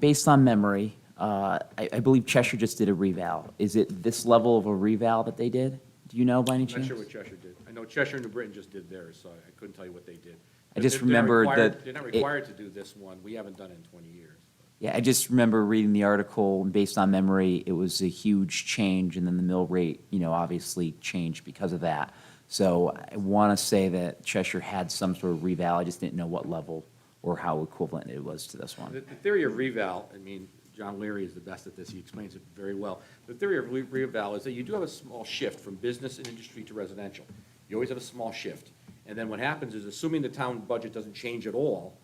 Based on memory, I believe Cheshire just did a reval. Is it this level of a reval that they did? Do you know by any I'm chance? not sure what Cheshire did. I know Cheshire and New Britain just did theirs, so I couldn't tell you what they did. I just They're not remembered required- that They're not it- required to do this one. We haven't done it in 20 years. Yeah, I just remember reading the article, and based on memory, it was a huge change, and then the mill rate, obviously changed because of that. So I want to say that Cheshire had some sort of reval, I just didn't know what level or how equivalent it was to this The one. theory of reval, John Leary is the best at this, he explains it very well. The theory of reval is that you do have a small shift from business and industry to residential. You always have a small shift. And then what happens is, assuming the town budget doesn't change at all,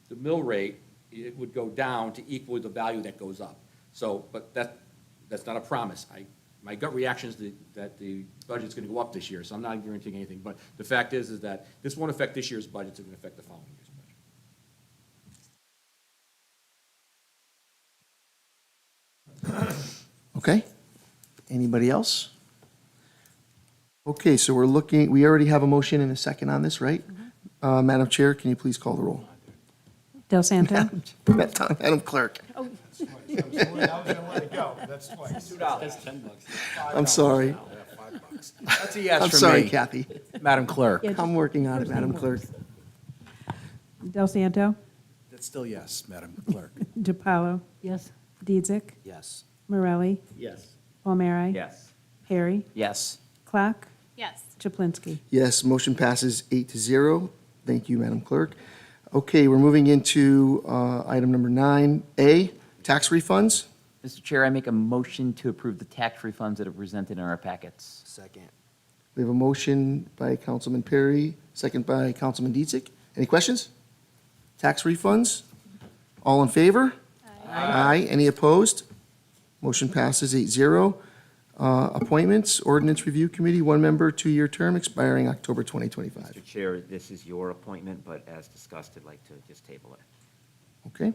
the mill rate, it would go down to equal the value that goes up. So, but that's not a promise. My gut reaction is that the budget's gonna go up this year, so I'm not guaranteeing anything. But the fact is that this won't affect this year's budget, it's gonna affect the following year's budget. Okay. Anybody else? Okay, so we already have a motion and a second on this, right? Madam Chair, can you please call the roll? Del Santo, Madam Clerk, I was gonna let it go, that's twice. That's $10. I'm sorry. That's a yes I'm for sorry, me, Kathy. Madam Clerk. I'm working on it, Madam Clerk. Del Santo, That's still yes, Madam Clerk. DiPaolo, Yes? Dietzick, Yes. Morelli, Yes. Palmieri. Yes. Perry, Yes. Clock, Yes. Chaplinsky. Yes, motion passes 8-0. Thank you, Madam Clerk. Okay, we're moving into item number 9A, tax refunds. Mr. Chair, I make a motion to approve the tax refunds that are presented in our packets. Second. We have a motion by Councilman Perry, second by Councilman Dietzick. Any questions? Tax refunds? All in favor? Aye. Any opposed? Motion passes 8-0. Appointments, Ordinance Review Committee, one member, 2-year term expiring October 2025. Mr. Chair, this is your appointment, but as discussed, I'd like to just table it. Okay,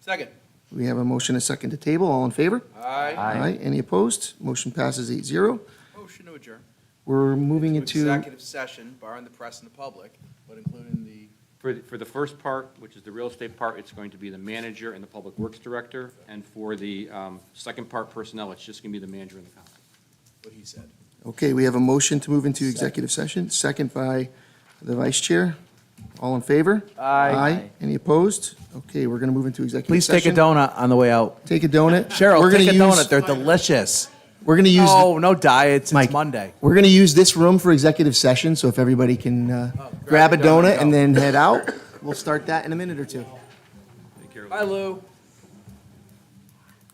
Second. we have a motion, a second to table. All in favor? Aye. Any opposed? Motion passes 8-0. Motion to adjourn. We're moving To into, executive session, barring the press and the public, but including the, For the first part, which is the real estate part, it's going to be the manager and the public works director. And for the second part, personnel, it's just going to be the manager and the council. what he said. okay, we have a motion to move into executive session, second by the vice chair. All in favor? Aye. Any opposed? Okay, we're going to move into executive Please session. take a donut on the way out. Take a donut. Cheryl, We're take gonna a use- donut. They're delicious. We're going to use. No, no diets. Mike, It's Monday. We're going to use this room for executive session, so if everybody can grab a donut and then head out, we'll start that in a minute or two. Take care of Bye, Lou.